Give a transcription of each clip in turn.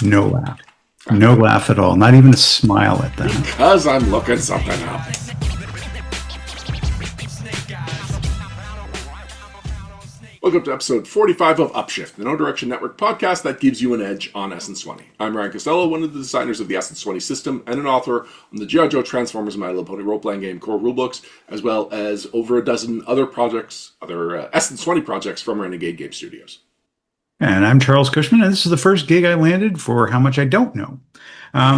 No laugh. No laugh at all. Not even a smile at that. Because I'm looking something up. Welcome to episode 45 of Upshift, the No Direction Network podcast that gives you an edge on Essence 20. I'm Ryan Costello, one of the designers of the Essence 20 system and an author on the G.I. Joe Transformers My Little Pony role-playing game core rulebooks, as well as over a dozen other projects, other Essence 20 projects from Renegade Game Studios. And I'm Charles Cushman, and this is the first gig I landed for How Much I Don't Know.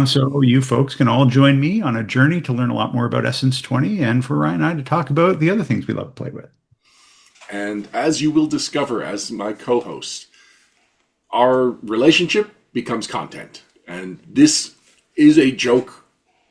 So you folks can all join me on a journey to learn a lot more about Essence 20 and for Ryan and I to talk about the other things we love to play with. And as you will discover as my co-host, our relationship becomes content. And this is a joke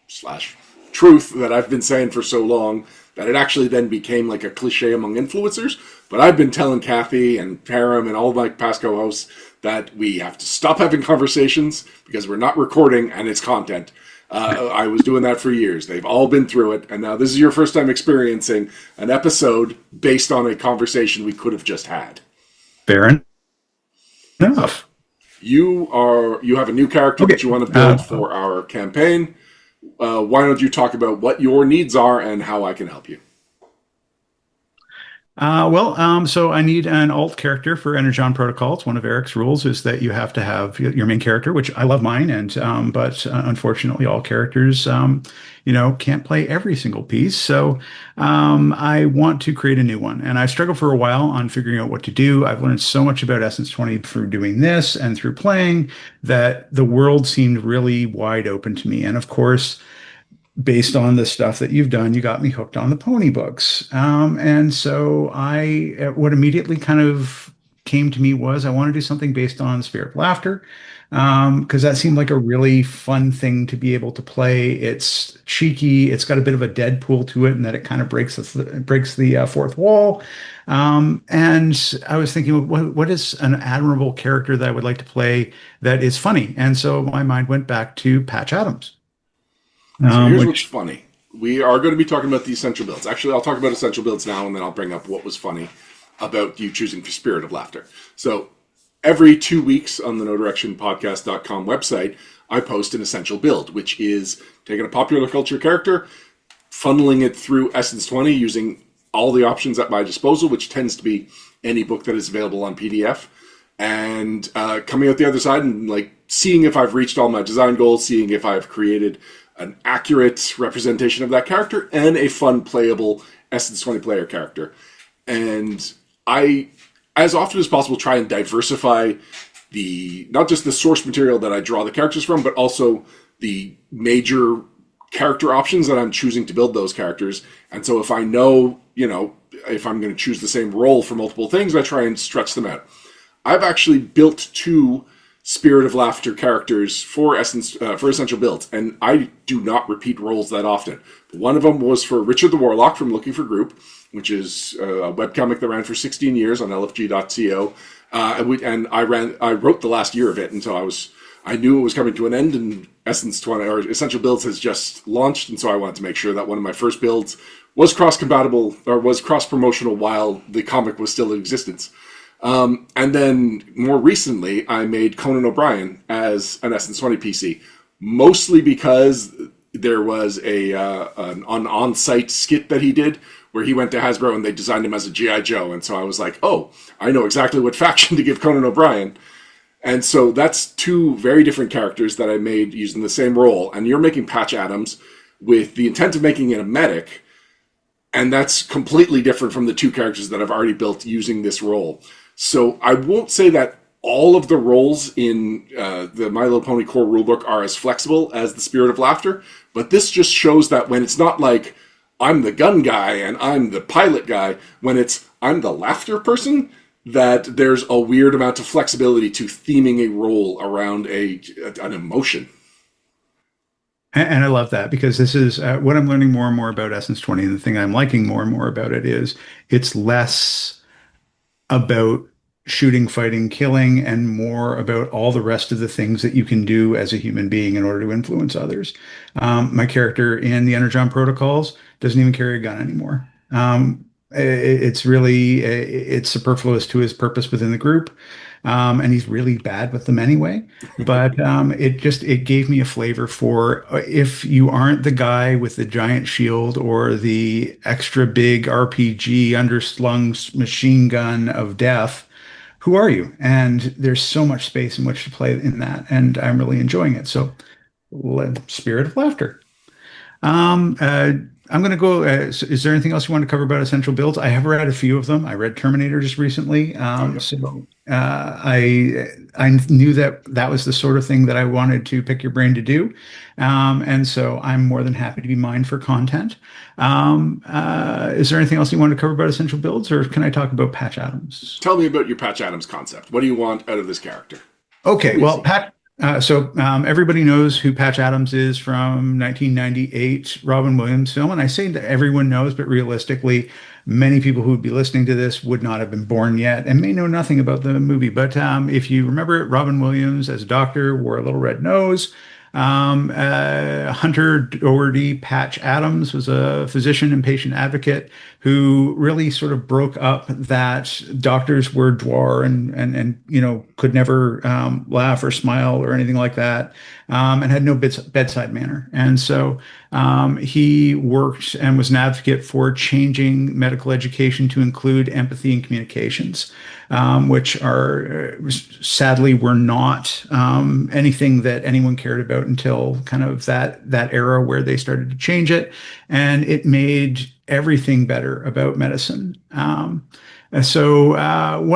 slash truth that I've been saying for so long that it actually then became like a cliche among influencers. But I've been telling Kathy and Param and all my past co-hosts that we have to stop having conversations because we're not recording and it's content. I was doing that for years. They've all been through it. And now this is your first time experiencing an episode based on a conversation we could have just had. Fair enough. You have a new character that you want to build for our campaign. Why don't you talk about what your needs are and how I can help you? So I need an alt character for Energon Protocol. It's one of Eric's rules is that you have to have your main character, which I love mine, but unfortunately all characters, can't play every single piece. So I want to create a new one, and I struggled for a while on figuring out what to do. I've learned so much about Essence 20 through doing this and through playing that the world seemed really wide open to me. And of course, based on the stuff that you've done, you got me hooked on the pony books. And so what immediately kind of came to me was I want to do something based on Spirit of Laughter, because that seemed like a really fun thing to be able to play. It's cheeky. It's got a bit of a Deadpool to it, and that it kind of breaks the fourth wall. And I was thinking, what is an admirable character that I would like to play that is funny? And so my mind went back to Patch Adams. So here's what's funny. We are going to be talking about the essential builds. Actually, I'll talk about essential builds now, and then I'll bring up what was funny about you choosing for Spirit of Laughter. So every 2 weeks on the NoDirectionPodcast.com website, I post an essential build, which is taking a popular culture character, funneling it through Essence 20 using all the options at my disposal, which tends to be any book that is available on PDF, and coming out the other side and seeing if I've reached all my design goals, seeing if I've created an accurate representation of that character and a fun playable Essence 20 player character. And I, as often as possible, try and diversify not just the source material that I draw the characters from, but also the major character options that I'm choosing to build those characters. And so if I know, if I'm going to choose the same role for multiple things, I try and stretch them out. I've actually built 2 Spirit of Laughter characters for essential builds, and I do not repeat roles that often. But one of them was for Richard the Warlock from Looking for Group, which is a webcomic that ran for 16 years on lfg.co, and I wrote the last year of it, and so I knew it was coming to an end, and Essence 20 or Essential Builds has just launched, and so I wanted to make sure that one of my first builds was cross-compatible or was cross-promotional while the comic was still in existence. And then more recently, I made Conan O'Brien as an Essence 20 PC, mostly because there was an on-site skit that he did where he went to Hasbro and they designed him as a G.I. Joe. And so I was like, oh, I know exactly what faction to give Conan O'Brien. And so that's 2 very different characters that I made using the same role. And you're making Patch Adams with the intent of making it a medic. And that's completely different from the 2 characters that I've already built using this role. So I won't say that all of the roles in the My Little Pony core rulebook are as flexible as the Spirit of Laughter, but this just shows that when it's not like I'm the gun guy and I'm the pilot guy, when it's I'm the laughter person, that there's a weird amount of flexibility to theming a role around an emotion. And I love that because this is what I'm learning more and more about Essence 20, and the thing I'm liking more and more about it is it's less about shooting, fighting, killing, and more about all the rest of the things that you can do as a human being in order to influence others. My character in the Energon Protocols doesn't even carry a gun anymore. It's superfluous to his purpose within the group. and he's really bad with them anyway. But it gave me a flavor for if you aren't the guy with the giant shield or the extra big RPG underslung machine gun of death, who are you? And there's so much space in which to play in that, and I'm really enjoying it. So, Spirit of Laughter. Um, uh, I'm going to go. Is there anything else you want to cover about essential builds? I have read a few of them. I read Terminator just recently. Oh, yeah. I knew that that was the sort of thing that I wanted to pick your brain to do, and so I'm more than happy to be mined for content. Is there anything else you want to cover about essential builds, or can I talk about Patch Adams? Tell me about your Patch Adams concept. What do you want out of this character? Okay, Who is well, he? everybody knows who Patch Adams is from 1998 Robin Williams film, and I say that everyone knows, but realistically, many people who would be listening to this would not have been born yet and may know nothing about the movie. But if you remember it, Robin Williams as a doctor wore a little red nose. Hunter Doherty Patch Adams was a physician and patient advocate who really sort of broke up that doctors were dwar and could never laugh or smile or anything like that, and had no bedside manner. And so he worked and was an advocate for changing medical education to include empathy and communications, which are sadly were not anything that anyone cared about until kind of that era where they started to change it, and it made everything better about medicine. What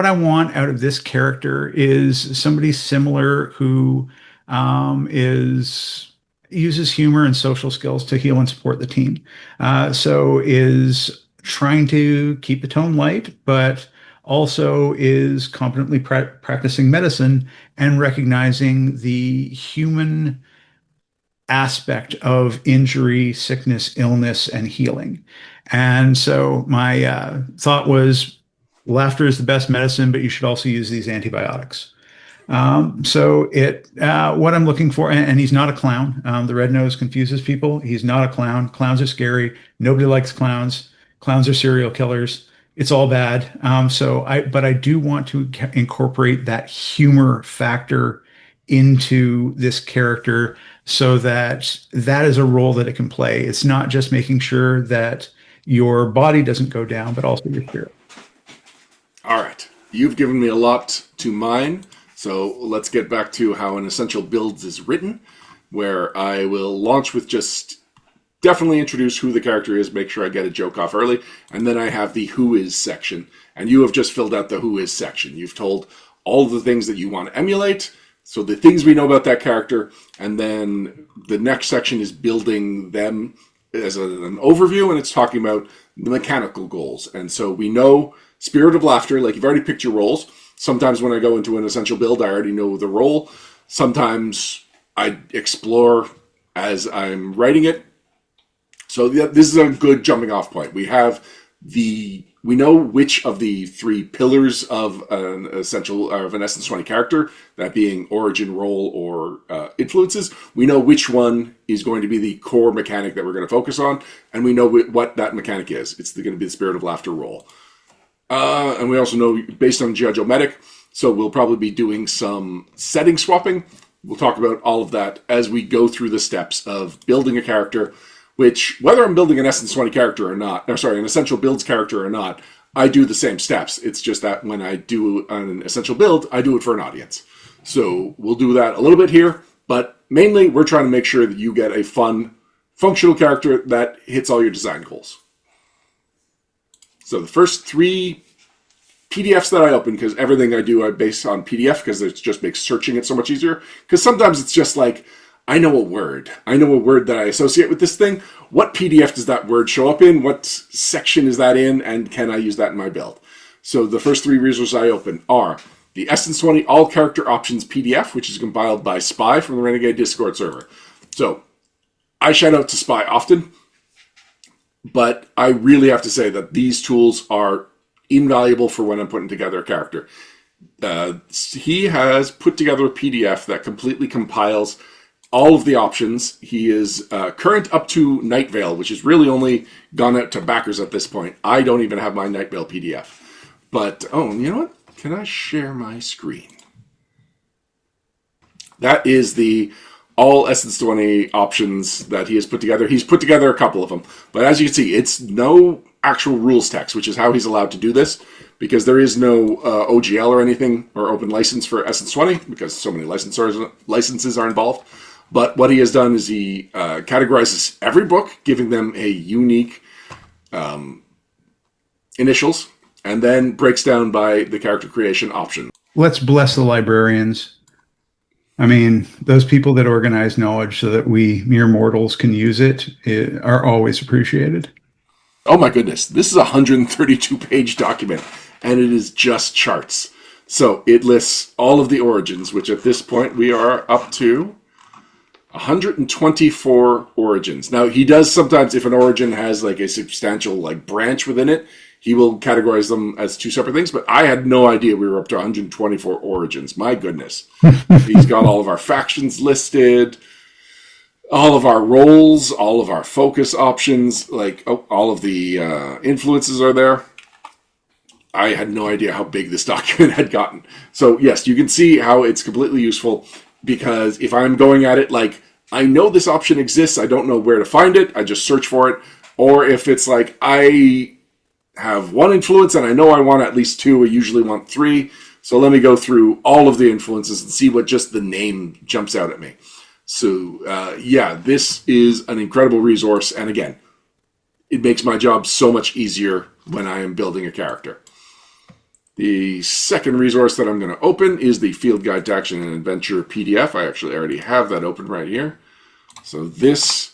I want out of this character is somebody similar who is uses humor and social skills to heal and support the team. Is trying to keep the tone light, but also is competently practicing medicine and recognizing the human aspect of injury, sickness, illness, and healing. And so my thought was laughter is the best medicine, but you should also use these antibiotics. What I'm looking for, and he's not a clown. The red nose confuses people. He's not a clown. Clowns are scary. Nobody likes clowns. Clowns are serial killers. It's all bad. But I do want to incorporate that humor factor into this character so that that is a role that it can play. It's not just making sure that your body doesn't go down, but also your spirit. All right. You've given me a lot to mine. So let's get back to how an essential builds is written, where I will launch with just definitely introduce who the character is, make sure I get a joke off early, and then I have the who is section. And you have just filled out the who is section. You've told all the things that you want to emulate, so the things we know about that character, and then the next section is building them as an overview, and it's talking about the mechanical goals. And so we know Spirit of Laughter, like you've already picked your roles. Sometimes when I go into an essential build, I already know the role. Sometimes I explore as I'm writing it. So this is a good jumping off point. We know which of the three pillars of an Essence 20 character, that being origin, role, or influences. We know which one is going to be the core mechanic that we're going to focus on, and we know what that mechanic is. It's going to be the Spirit of Laughter role. And we also know based on Geometric, so we'll probably be doing some setting swapping. We'll talk about all of that as we go through the steps of building a character, which, whether I'm building an Essence 20 character or not, an Essential Builds character or not, I do the same steps. It's just that when I do an Essential Build, I do it for an audience. So we'll do that a little bit here, but mainly we're trying to make sure that you get a fun, functional character that hits all your design goals. So the first three PDFs that I open, because everything I do I base on PDF, because it just makes searching it so much easier. Because sometimes it's just like, I know a word that I associate with this thing. What PDF does that word show up in? What section is that in? And can I use that in my build? So the first three resources I open are the Essence 20 All Character Options PDF, which is compiled by Spy from the Renegade Discord server. So I shout out to Spy often, but I really have to say that these tools are invaluable for when I'm putting together a character. He has put together a PDF that completely compiles all of the options. He is current up to Night Vale, which has really only gone out to backers at this point. I don't even have my Night Vale PDF. But, you know what? Can I share my screen? That is the all Essence 20 options that he has put together. He's put together a couple of them, but as you can see, it's no actual rules text, which is how he's allowed to do this, because there is no OGL or anything or open license for Essence 20 because so many licenses are involved. But what he has done is he categorizes every book, giving them a unique initials, and then breaks down by the character creation option. Let's bless the librarians. I mean, those people that organize knowledge so that we mere mortals can use it are always appreciated. Oh my goodness, this is a 132-page document, and it is just charts. So it lists all of the origins, which at this point we are up to 124 origins. Now, he does sometimes, if an origin has like a substantial like branch within it, he will categorize them as two separate things, but I had no idea we were up to 124 origins. My goodness. He's got all of our factions listed, all of our roles, all of our focus options, like all of the influences are there. I had no idea how big this document had gotten. So yes, you can see how it's completely useful, because if I'm going at it like, I know this option exists, I don't know where to find it, I just search for it. Or if it's like, I have one influence and I know I want at least two, I usually want three. So let me go through all of the influences and see what just the name jumps out at me. So yeah, this is an incredible resource. And again, it makes my job so much easier when I am building a character. The second resource that I'm going to open is the Field Guide to Action and Adventure PDF. I actually already have that open right here. So this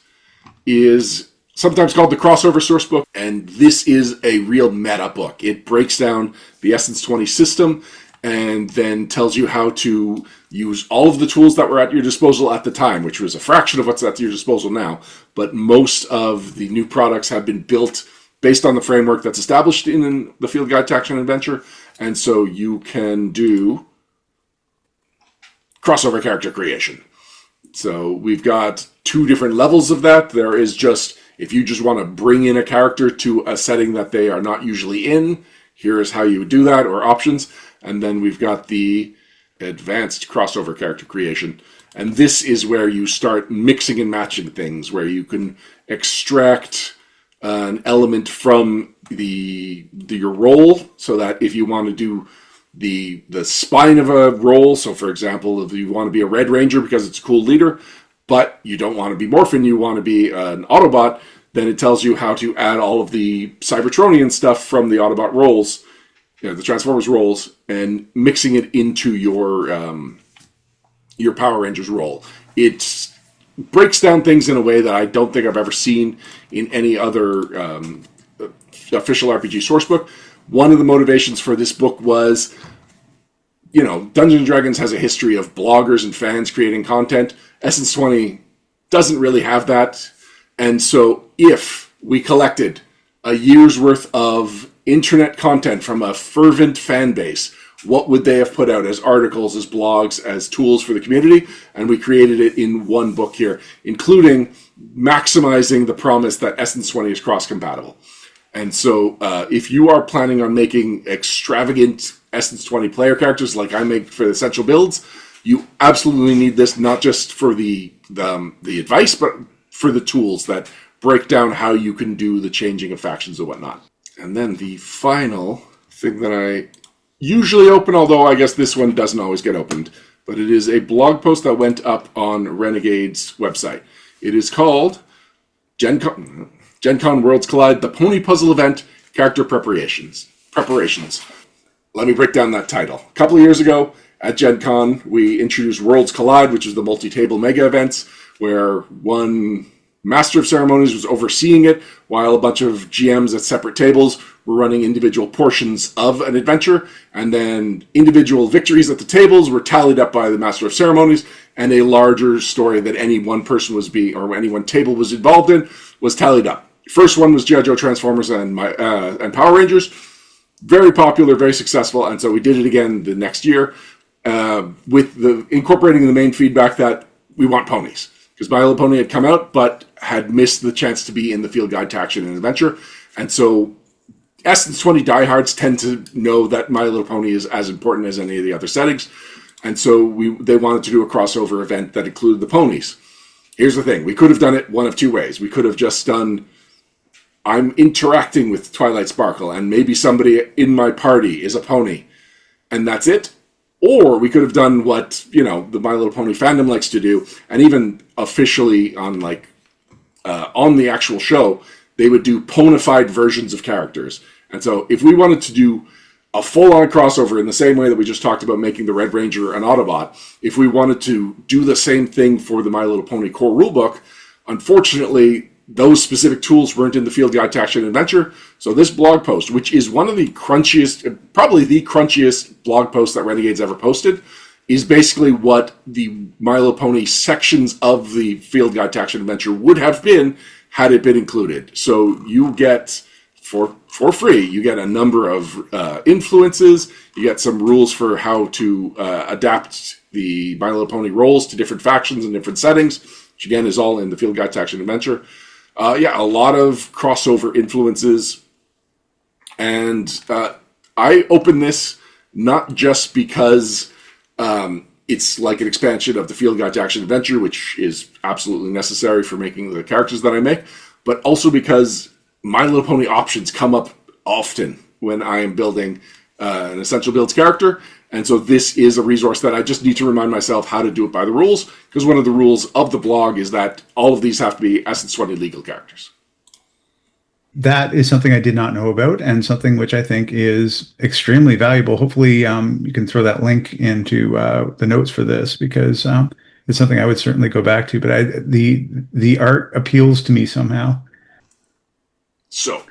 is sometimes called the crossover source book, and this is a real meta book. It breaks down the Essence 20 system and then tells you how to use all of the tools that were at your disposal at the time, which was a fraction of what's at your disposal now. But most of the new products have been built based on the framework that's established in the Field Guide to Action and Adventure, and so you can do crossover character creation. So we've got two different levels of that. There is just, if you just want to bring in a character to a setting that they are not usually in, here's how you would do that, or options. And then we've got the advanced crossover character creation. And this is where you start mixing and matching things, where you can extract an element from your role, so that if you want to do the spine of a role, so for example, if you want to be a Red Ranger because it's a cool leader, but you don't want to be Morphin, you want to be an Autobot, then it tells you how to add all of the Cybertronian stuff from the Autobot roles, the Transformers roles, and mixing it into your Power Rangers role. It breaks down things in a way that I don't think I've ever seen in any other official RPG sourcebook. One of the motivations for this book was, Dungeons & Dragons has a history of bloggers and fans creating content. Essence 20 doesn't really have that. And so if we collected a year's worth of internet content from a fervent fan base, what would they have put out as articles, as blogs, as tools for the community? And we created it in one book here, including maximizing the promise that Essence 20 is cross-compatible. And so if you are planning on making extravagant Essence 20 player characters like I make for the Essential Builds, you absolutely need this, not just for the advice, but for the tools that break down how you can do the changing of factions and whatnot. And then the final thing that I usually open, although I guess this one doesn't always get opened, but it is a blog post that went up on Renegade's website. It is called Gen Con Worlds Collide, the Pony Puzzle Event, Character Preparations. Let me break down that title. A couple of years ago at Gen Con, we introduced Worlds Collide, which is the multi-table mega events, where one Master of Ceremonies was overseeing it, while a bunch of GMs at separate tables were running individual portions of an adventure, and then individual victories at the tables were tallied up by the Master of Ceremonies, and a larger story that any one person or any one table was involved in was tallied up. First one was G.I. Joe Transformers and Power Rangers. Very popular, very successful, and so we did it again the next year with incorporating the main feedback that we want ponies. Because My Little Pony had come out, but had missed the chance to be in the Field Guide to Action and Adventure. And so Essence 20 diehards tend to know that My Little Pony is as important as any of the other settings. And so they wanted to do a crossover event that included the ponies. Here's the thing. We could have done it one of two ways. We could have just done, I'm interacting with Twilight Sparkle, and maybe somebody in my party is a pony, and that's it. Or we could have done what, the My Little Pony fandom likes to do, and even officially on the actual show, they would do ponified versions of characters. And so if we wanted to do a full-on crossover in the same way that we just talked about making the Red Ranger an Autobot, if we wanted to do the same thing for the My Little Pony core rulebook, unfortunately, those specific tools weren't in the Field Guide to Action Adventure. So this blog post, which is one of the crunchiest, probably the crunchiest blog post that Renegade's ever posted, is basically what the My Little Pony sections of the Field Guide to Action Adventure would have been had it been included. So you get, for free, you get a number of influences, you get some rules for how to adapt the My Little Pony roles to different factions and different settings, which again is all in the Field Guide to Action Adventure. A lot of crossover influences. And I open this not just because it's like an expansion of the Field Guide to Action Adventure, which is absolutely necessary for making the characters that I make, but also because My Little Pony options come up often when I am building an Essential Builds character. And so this is a resource that I just need to remind myself how to do it by the rules, because one of the rules of the blog is that all of these have to be Essence 20 legal characters. That is something I did not know about, and something which I think is extremely valuable. Hopefully, you can throw that link into the notes for this, because it's something I would certainly go back to. But the art appeals to me somehow. So,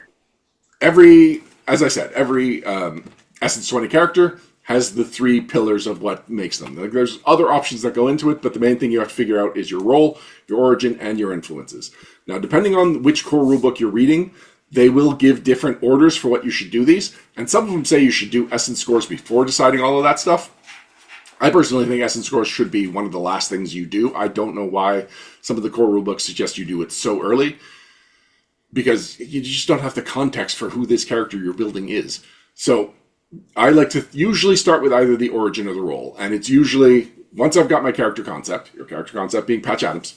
every Essence 20 character has the three pillars of what makes them. There's other options that go into it, but the main thing you have to figure out is your role, your origin, and your influences. Now, depending on which core rulebook you're reading, they will give different orders for what you should do these, and some of them say you should do essence scores before deciding all of that stuff. I personally think essence scores should be one of the last things you do. I don't know why some of the core rulebooks suggest you do it so early, because you just don't have the context for who this character you're building is. So I like to usually start with either the origin or the role. And it's usually, once I've got my character concept, your character concept being Patch Adams,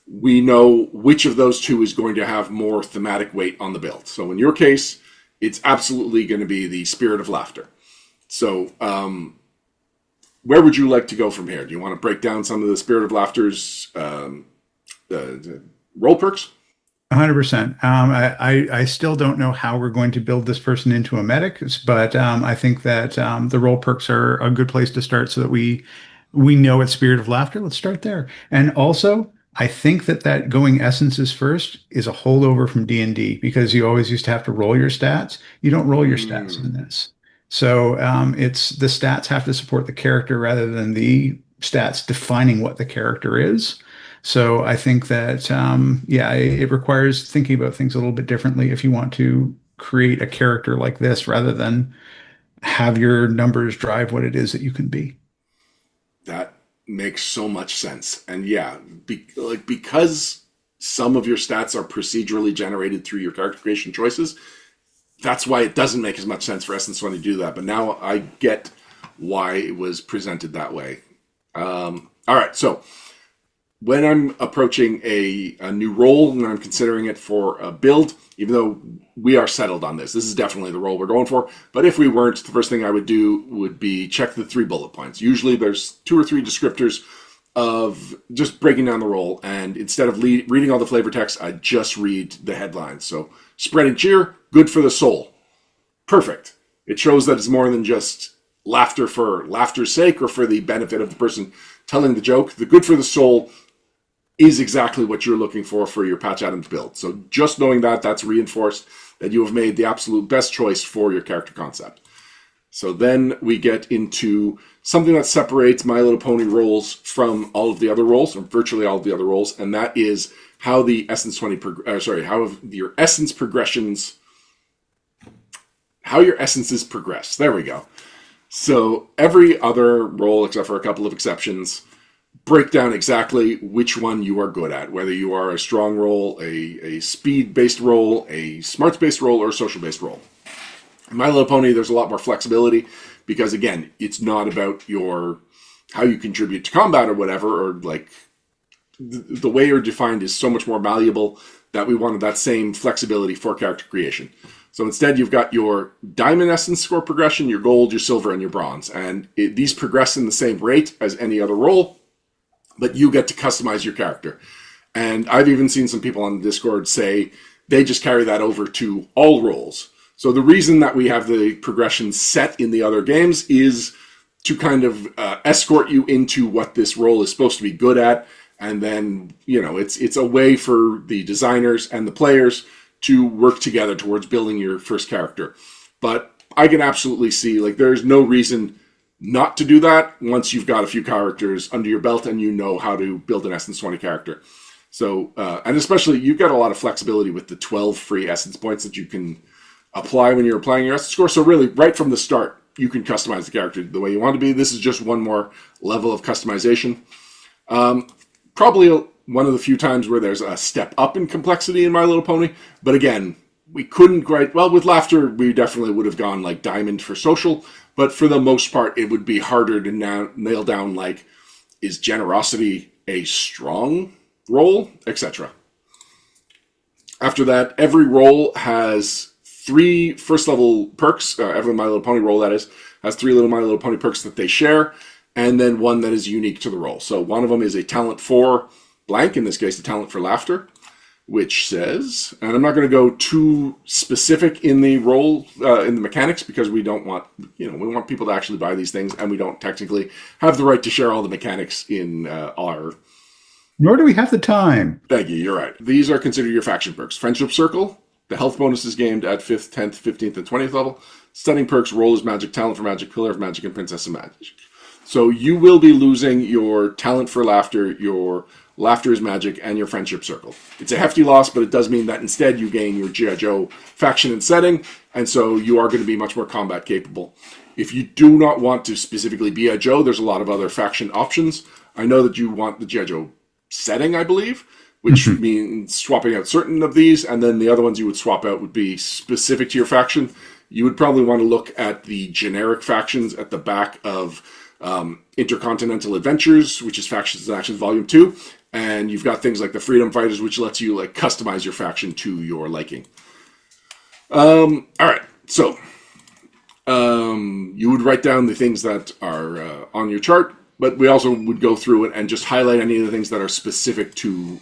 we know which of those two is going to have more thematic weight on the build. So in your case, it's absolutely going to be the Spirit of Laughter. So where would you like to go from here? Do you want to break down some of the Spirit of Laughter's role perks? 100%. I still don't know how we're going to build this person into a medic, but I think that the role perks are a good place to start, so that we know it's Spirit of Laughter. Let's start there. And also, I think that going essences first is a holdover from D&D, because you always used to have to roll your stats. You don't roll your stats in this. So it's the stats have to support the character rather than the stats defining what the character is. So I think that, it requires thinking about things a little bit differently if you want to create a character like this, rather than have your numbers drive what it is that you can be. That makes so much sense. And because some of your stats are procedurally generated through your character creation choices, that's why it doesn't make as much sense for Essence 20 to do that. But now I get why it was presented that way. All right, so when I'm approaching a new role and I'm considering it for a build, even though we are settled on this is definitely the role we're going for. But if we weren't, the first thing I would do would be check the 3 bullet points. Usually there's 2 or 3 descriptors of just breaking down the role. And instead of reading all the flavor text, I just read the headlines. So spreading cheer, good for the soul. Perfect. It shows that it's more than just laughter for laughter's sake or for the benefit of the person telling the joke. The good for the soul is exactly what you're looking for your Patch Adams build. So just knowing that, that's reinforced that you have made the absolute best choice for your character concept. So then we get into something that separates My Little Pony roles from all of the other roles, or virtually all of the other roles, and that is how the Essence 20, how your essence progressions, how your essences progress. There we go. So every other role, except for a couple of exceptions, break down exactly which one you are good at, whether you are a strong role, a speed-based role, a smarts-based role, or a social-based role. In My Little Pony, there's a lot more flexibility because, again, it's not about your how you contribute to combat or whatever, or like the way you're defined is so much more malleable that we wanted that same flexibility for character creation. So instead, you've got your diamond essence score progression, your gold, your silver, and your bronze. And these progress in the same rate as any other role, but you get to customize your character. And I've even seen some people on the Discord say they just carry that over to all roles. So the reason that we have the progression set in the other games is to kind of escort you into what this role is supposed to be good at. And then, it's a way for the designers and the players to work together towards building your first character. But I can absolutely see, like, there's no reason not to do that once you've got a few characters under your belt and you know how to build an Essence 20 character. So, and especially, you've got a lot of flexibility with the 12 free Essence points that you can apply when you're applying your Essence score. So really, right from the start, you can customize the character the way you want to be. This is just one more level of customization. Probably one of the few times where there's a step up in complexity in My Little Pony. But again, we couldn't quite, well, with Laughter, we definitely would have gone like diamond for social. But for the most part, it would be harder to nail down, like, is generosity a strong role, etc. After that, every role has 3 first level perks. Every My Little Pony role, that is, has 3 little My Little Pony perks that they share, and then one that is unique to the role. So one of them is a talent for blank, in this case, a talent for laughter, which says, and I'm not going to go too specific in the role, in the mechanics, because we don't want, we want people to actually buy these things, and we don't technically have the right to share all the mechanics in our... Nor do we have the time. Thank you, you're right. These are considered your faction perks. Friendship Circle, the health bonus is gained at 5th, 10th, 15th, and 20th level. Stunning perks, Roll is Magic, Talent for Magic, Pillar of Magic, and Princess of Magic. So you will be losing your Talent for Laughter, your Laughter is Magic, and your Friendship Circle. It's a hefty loss, but it does mean that instead you gain your G.I. Joe faction and setting, and so you are going to be much more combat capable. If you do not want to specifically be a Joe, there's a lot of other faction options. I know that you want the G.I. Joe setting, I believe, which means swapping out certain of these, and then the other ones you would swap out would be specific to your faction. You would probably want to look at the generic factions at the back of Intercontinental Adventures, which is Factions and Actions Volume 2, and you've got things like the Freedom Fighters, which lets you like customize your faction to your liking. All right, so you would write down the things that are on your chart, but we also would go through it and just highlight any of the things that are specific to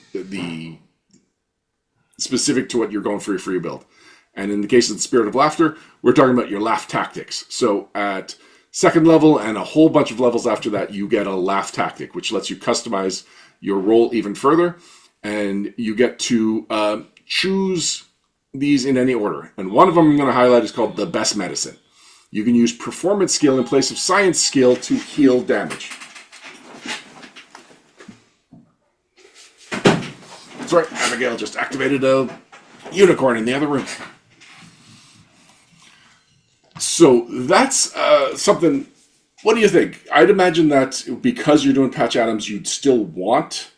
what you're going for your build. And in the case of the Spirit of Laughter, we're talking about your laugh tactics. So at 2nd level and a whole bunch of levels after that, you get a laugh tactic, which lets you customize your role even further. And you get to choose these in any order. And one of them I'm going to highlight is called the Best Medicine. You can use Performance skill in place of Science skill to heal damage. That's right, Abigail just activated a unicorn in the other room. So that's something. What do you think? I'd imagine that because you're doing Patch Adams, you'd still want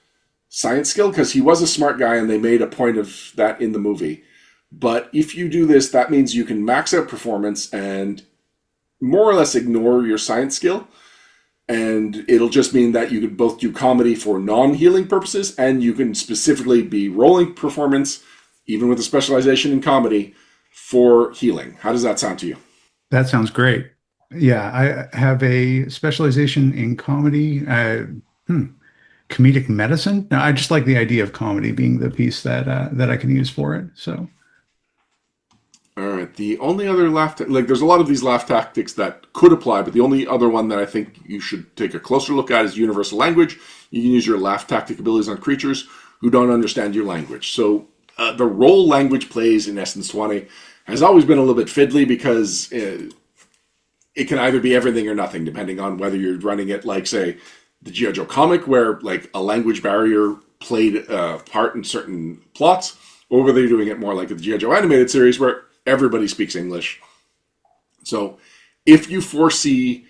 Science skill, because he was a smart guy and they made a point of that in the movie. But if you do this, that means you can max out Performance and more or less ignore your Science skill. And it'll just mean that you could both do comedy for non-healing purposes, and you can specifically be rolling Performance, even with a specialization in comedy, for healing. How does that sound to you? That sounds great. Yeah, I have a specialization in comedy, comedic medicine. Now, I just like the idea of comedy being the piece that I can use for it. So, all right. The only other there's a lot of these laugh tactics that could apply, but the only other one that I think you should take a closer look at is universal language. You can use your laugh tactic abilities on creatures who don't understand your language. So the role language plays in Essence 20 has always been a little bit fiddly, because it can either be everything or nothing, depending on whether you're running it like, say, the G.I. Joe comic, where like a language barrier played a part in certain plots, or whether you're doing it more like the G.I. Joe animated series, where everybody speaks English. So if you foresee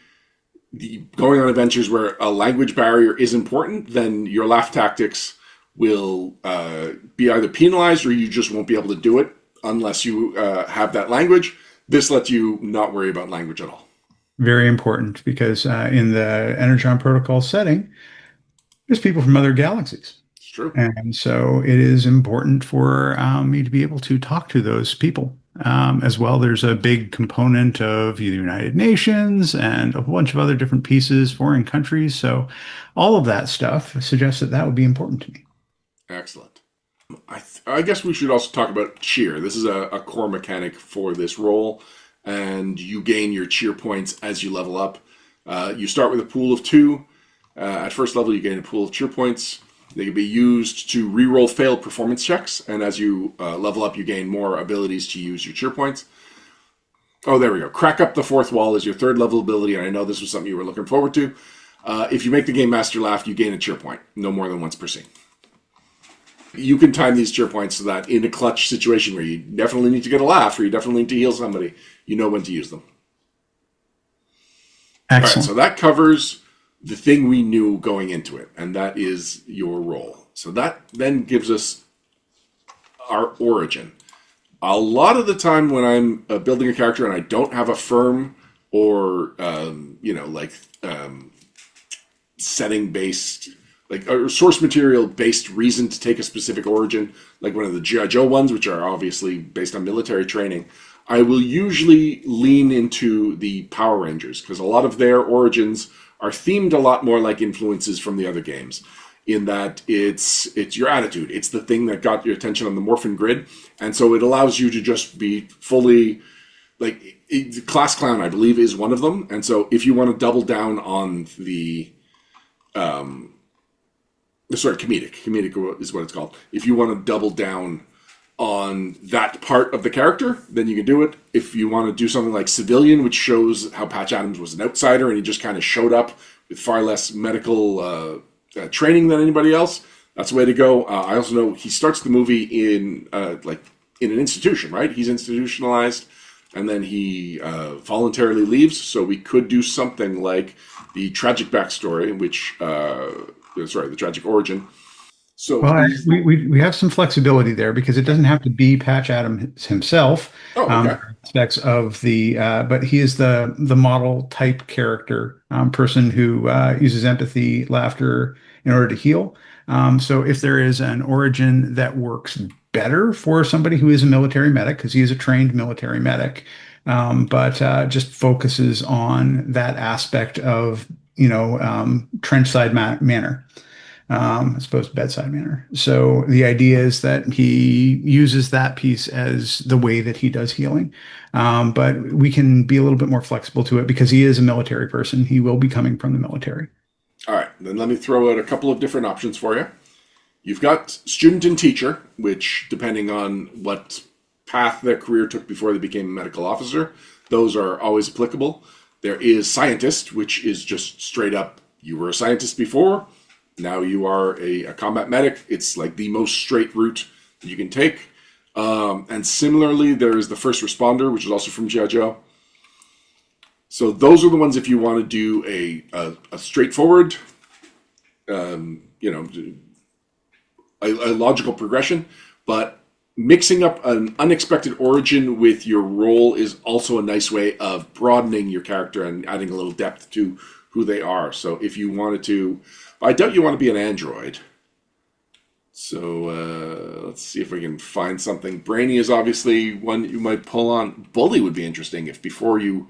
going on adventures where a language barrier is important, then your laugh tactics will be either penalized, or you just won't be able to do it unless you have that language. This lets you not worry about language at all. Very important because in the Energon Protocol setting, there's people from other galaxies. It's true. And so it is important for me to be able to talk to those people. As well, there's a big component of the United Nations and a bunch of other different pieces, foreign countries. So all of that stuff suggests that that would be important to me. Excellent. I guess we should also talk about cheer. This is a core mechanic for this role, and you gain your cheer points as you level up. You start with a pool of two. At first level, you gain a pool of cheer points. They can be used to reroll failed performance checks, and as you level up, you gain more abilities to use your cheer points. Oh, there we go. Crack up the fourth wall is your third level ability, and I know this was something you were looking forward to. If you make the game master laugh, you gain a cheer point, no more than once per scene. You can time these cheer points so that in a clutch situation where you definitely need to get a laugh or you definitely need to heal somebody, you know when to use them. All right, Excellent. so that covers the thing we knew going into it, and that is your role. So that then gives us our origin. A lot of the time when I'm building a character and I don't have a firm or, setting based, like a source material based reason to take a specific origin, like one of the G.I. Joe ones, which are obviously based on military training, I will usually lean into the Power Rangers because a lot of their origins are themed a lot more like influences from the other games. In that it's your attitude, it's the thing that got your attention on the Morphin Grid, and so it allows you to just be fully Class Clown, I believe, is one of them. And so if you want to double down on the comedic is what it's called. If you want to double down on that part of the character, then you can do it. If you want to do something like Civilian, which shows how Patch Adams was an outsider and he just kind of showed up with far less medical training than anybody else, that's the way to go. I also know he starts the movie in in an institution, right? He's institutionalized, and then he voluntarily leaves. So we could do something like the tragic backstory, the tragic origin. So Well, these. we have some flexibility there because it doesn't have to be Patch Adams himself. Oh, okay. There are aspects of but he is the model type character, person who uses empathy, laughter in order to heal. So if there is an origin that works better for somebody who is a military medic, because he is a trained military medic, but just focuses on that aspect of, trench side manner, as opposed to bedside manner. So the idea is that he uses that piece as the way that he does healing. But we can be a little bit more flexible to it because he is a military person. He will be coming from the military. All right, then let me throw out a couple of different options for you. You've got student and teacher, which, depending on what path their career took before they became a medical officer, those are always applicable. There is scientist, which is just straight up, you were a scientist before, now you are a combat medic. It's like the most straight route that you can take. And similarly, there is the first responder, which is also from G.I. Joe. So those are the ones if you want to do a straightforward, a logical progression, but mixing up an unexpected origin with your role is also a nice way of broadening your character and adding a little depth to who they are. So if you wanted to, I doubt you want to be an android. So let's see if we can find something. Brainy is obviously one you might pull on. Bully would be interesting if before you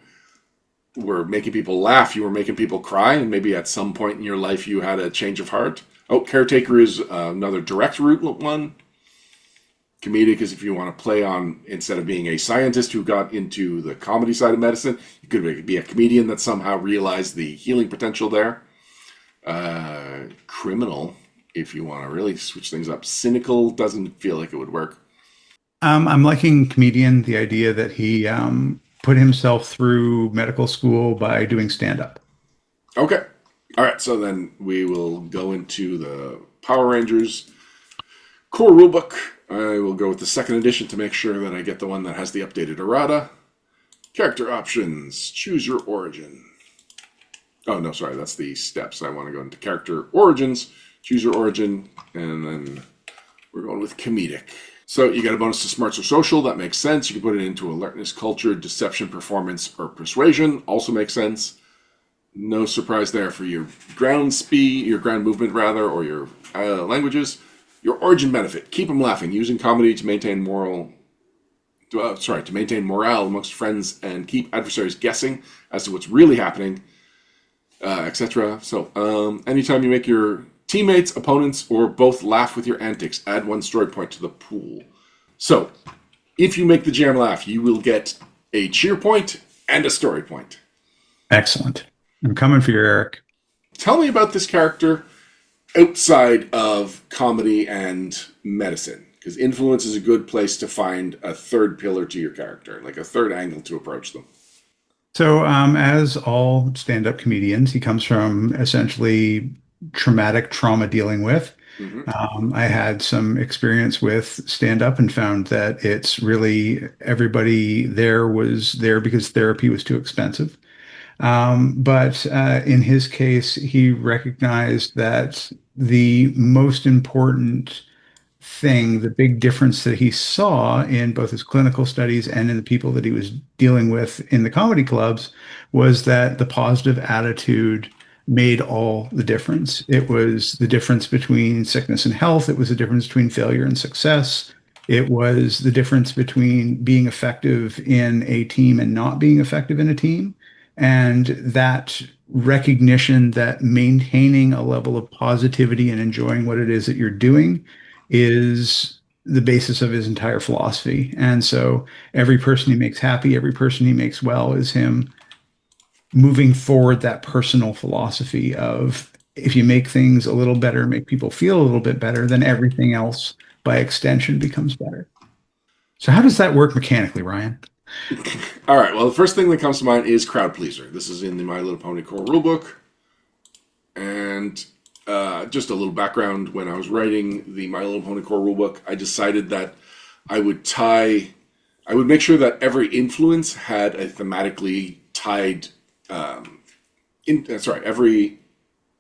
were making people laugh, you were making people cry, and maybe at some point in your life you had a change of heart. Oh, Caretaker is another direct route one. Comedic is if you want to play on, instead of being a scientist who got into the comedy side of medicine, you could be a comedian that somehow realized the healing potential there. Criminal, if you want to really switch things up. Cynical doesn't feel like it would work. I'm liking comedian, the idea that he put himself through medical school by doing stand up. Okay. All right, so then we will go into the Power Rangers core rulebook. I will go with the second edition to make sure that I get the one that has the updated errata. Character options. Choose your origin. Oh, no, sorry, that's the steps. I want to go into character origins. Choose your origin, and then we're going with comedic. So you get a bonus to smarts or social. That makes sense. You can put it into alertness, culture, deception, performance, or persuasion. Also makes sense. No surprise there for your ground speed, your ground movement rather, or your languages. Your origin benefit: keep them laughing. Using comedy to maintain to maintain morale amongst friends and keep adversaries guessing as to what's really happening, etc. So, anytime you make your teammates, opponents, or both laugh with your antics, add 1 story point to the pool. So, if you make the GM laugh, you will get a cheer point and a story point. Excellent. I'm coming for you, Eric. Tell me about this character outside of comedy and medicine, because influence is a good place to find a third pillar to your character, like a third angle to approach them. So, as all stand-up comedians, he comes from essentially traumatic trauma dealing with. Mm-hmm. I had some experience with stand-up and found that it's really everybody there was there because therapy was too expensive. But in his case, he recognized that the most important thing, the big difference that he saw in both his clinical studies and in the people that he was dealing with in the comedy clubs was that the positive attitude made all the difference. It was the difference between sickness and health. It was the difference between failure and success. It was the difference between being effective in a team and not being effective in a team. And that recognition that maintaining a level of positivity and enjoying what it is that you're doing is the basis of his entire philosophy. And so every person he makes happy, every person he makes well is him moving forward that personal philosophy of if you make things a little better, make people feel a little bit better, then everything else by extension becomes better. So how does that work mechanically, Ryan? All right. Well, the first thing that comes to mind is crowd pleaser. This is in the My Little Pony core rulebook, and just a little background. When I was writing the My Little Pony core rulebook, I decided that I would make sure that every influence had a thematically tied. Every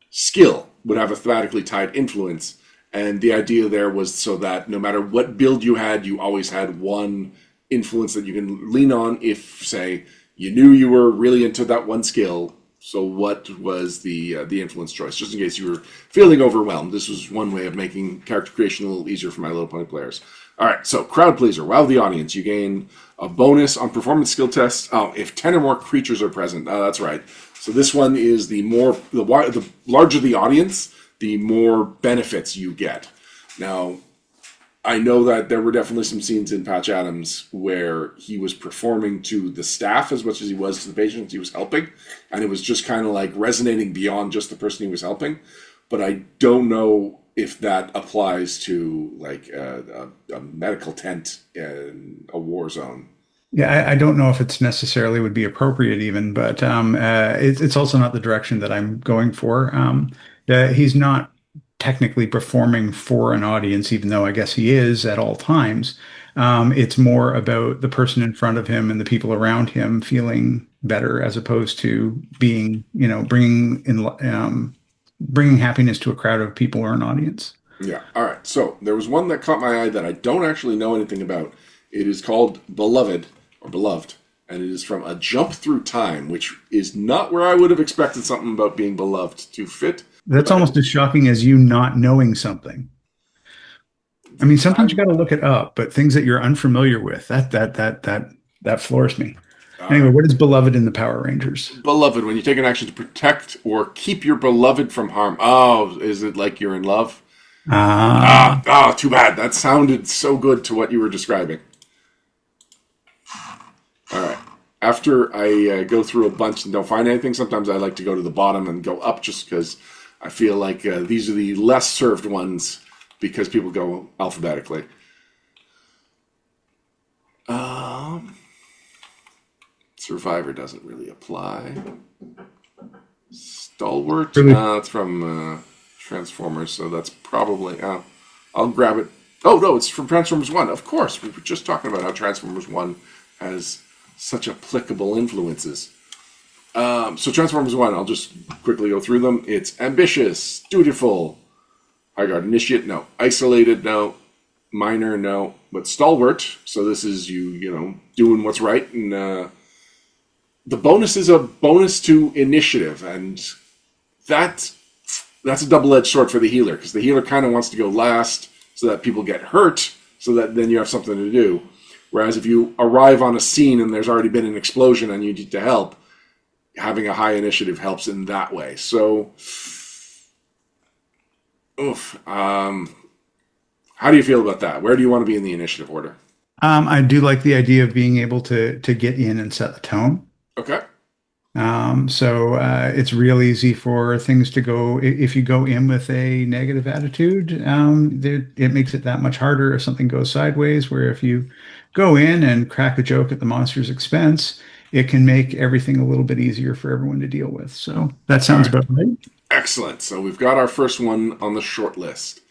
skill would have a thematically tied influence, and the idea there was so that no matter what build you had, you always had one influence that you can lean on if, say, you knew you were really into that one skill. So what was the influence choice? Just in case you were feeling overwhelmed, this was one way of making character creation a little easier for My Little Pony players. All right, so crowd pleaser. Wow the audience. You gain a bonus on performance skill tests. Oh, if 10 or more creatures are present. Oh, that's right. So this one is the larger the audience, the more benefits you get. Now, I know that there were definitely some scenes in Patch Adams where he was performing to the staff as much as he was to the patients he was helping, and it was just kind of like resonating beyond just the person he was helping. But I don't know if that applies to like a medical tent in a war zone. Yeah, I don't know if it's necessarily would be appropriate even, but it's also not the direction that I'm going for. He's not technically performing for an audience, even though I guess he is at all times. It's more about the person in front of him and the people around him feeling better, as opposed to being, bringing happiness to a crowd of people or an audience. Yeah. All right. So there was one that caught my eye that I don't actually know anything about. It is called Beloved or Beloved, and it is from A Jump Through Time, which is not where I would have expected something about being beloved to fit. That's almost as shocking as you not knowing something. I mean, sometimes you got to look it up, but things that you're unfamiliar with, that floors me. Anyway, what is beloved in the Power Rangers? Beloved, when you take an action to protect or keep your beloved from harm. Oh, is it like you're in love? Too bad. That sounded so good to what you were describing. All right. After I go through a bunch and don't find anything, sometimes I like to go to the bottom and go up just because I feel like these are the less served ones because people go alphabetically. Survivor doesn't really apply. Stalwart? Really? It's from Transformers, so that's probably... I'll grab it. Oh, no, it's from Transformers 1. Of course, we were just talking about how Transformers 1 has such applicable influences. So Transformers 1, I'll just quickly go through them. It's ambitious, dutiful, High Guard Initiate, no. Isolated, no. Minor, no. But stalwart. So this is you, doing what's right. And the bonus is a bonus to initiative, and that that's a double edged sword for the healer because the healer kind of wants to go last so that people get hurt, so that then you have something to do. Whereas if you arrive on a scene and there's already been an explosion and you need to help, having a high initiative helps in that way. So, oof. How do you feel about that? Where do you want to be in the initiative order? I do like the idea of being able to get in and set the tone. Okay. It's real easy for things to go. If you go in with a negative attitude, it makes it that much harder if something goes sideways. Where if you go in and crack a joke at the monster's expense, it can make everything a little bit easier for everyone to deal with. So that All sounds right. about right. Excellent. So we've got our first one on the short list.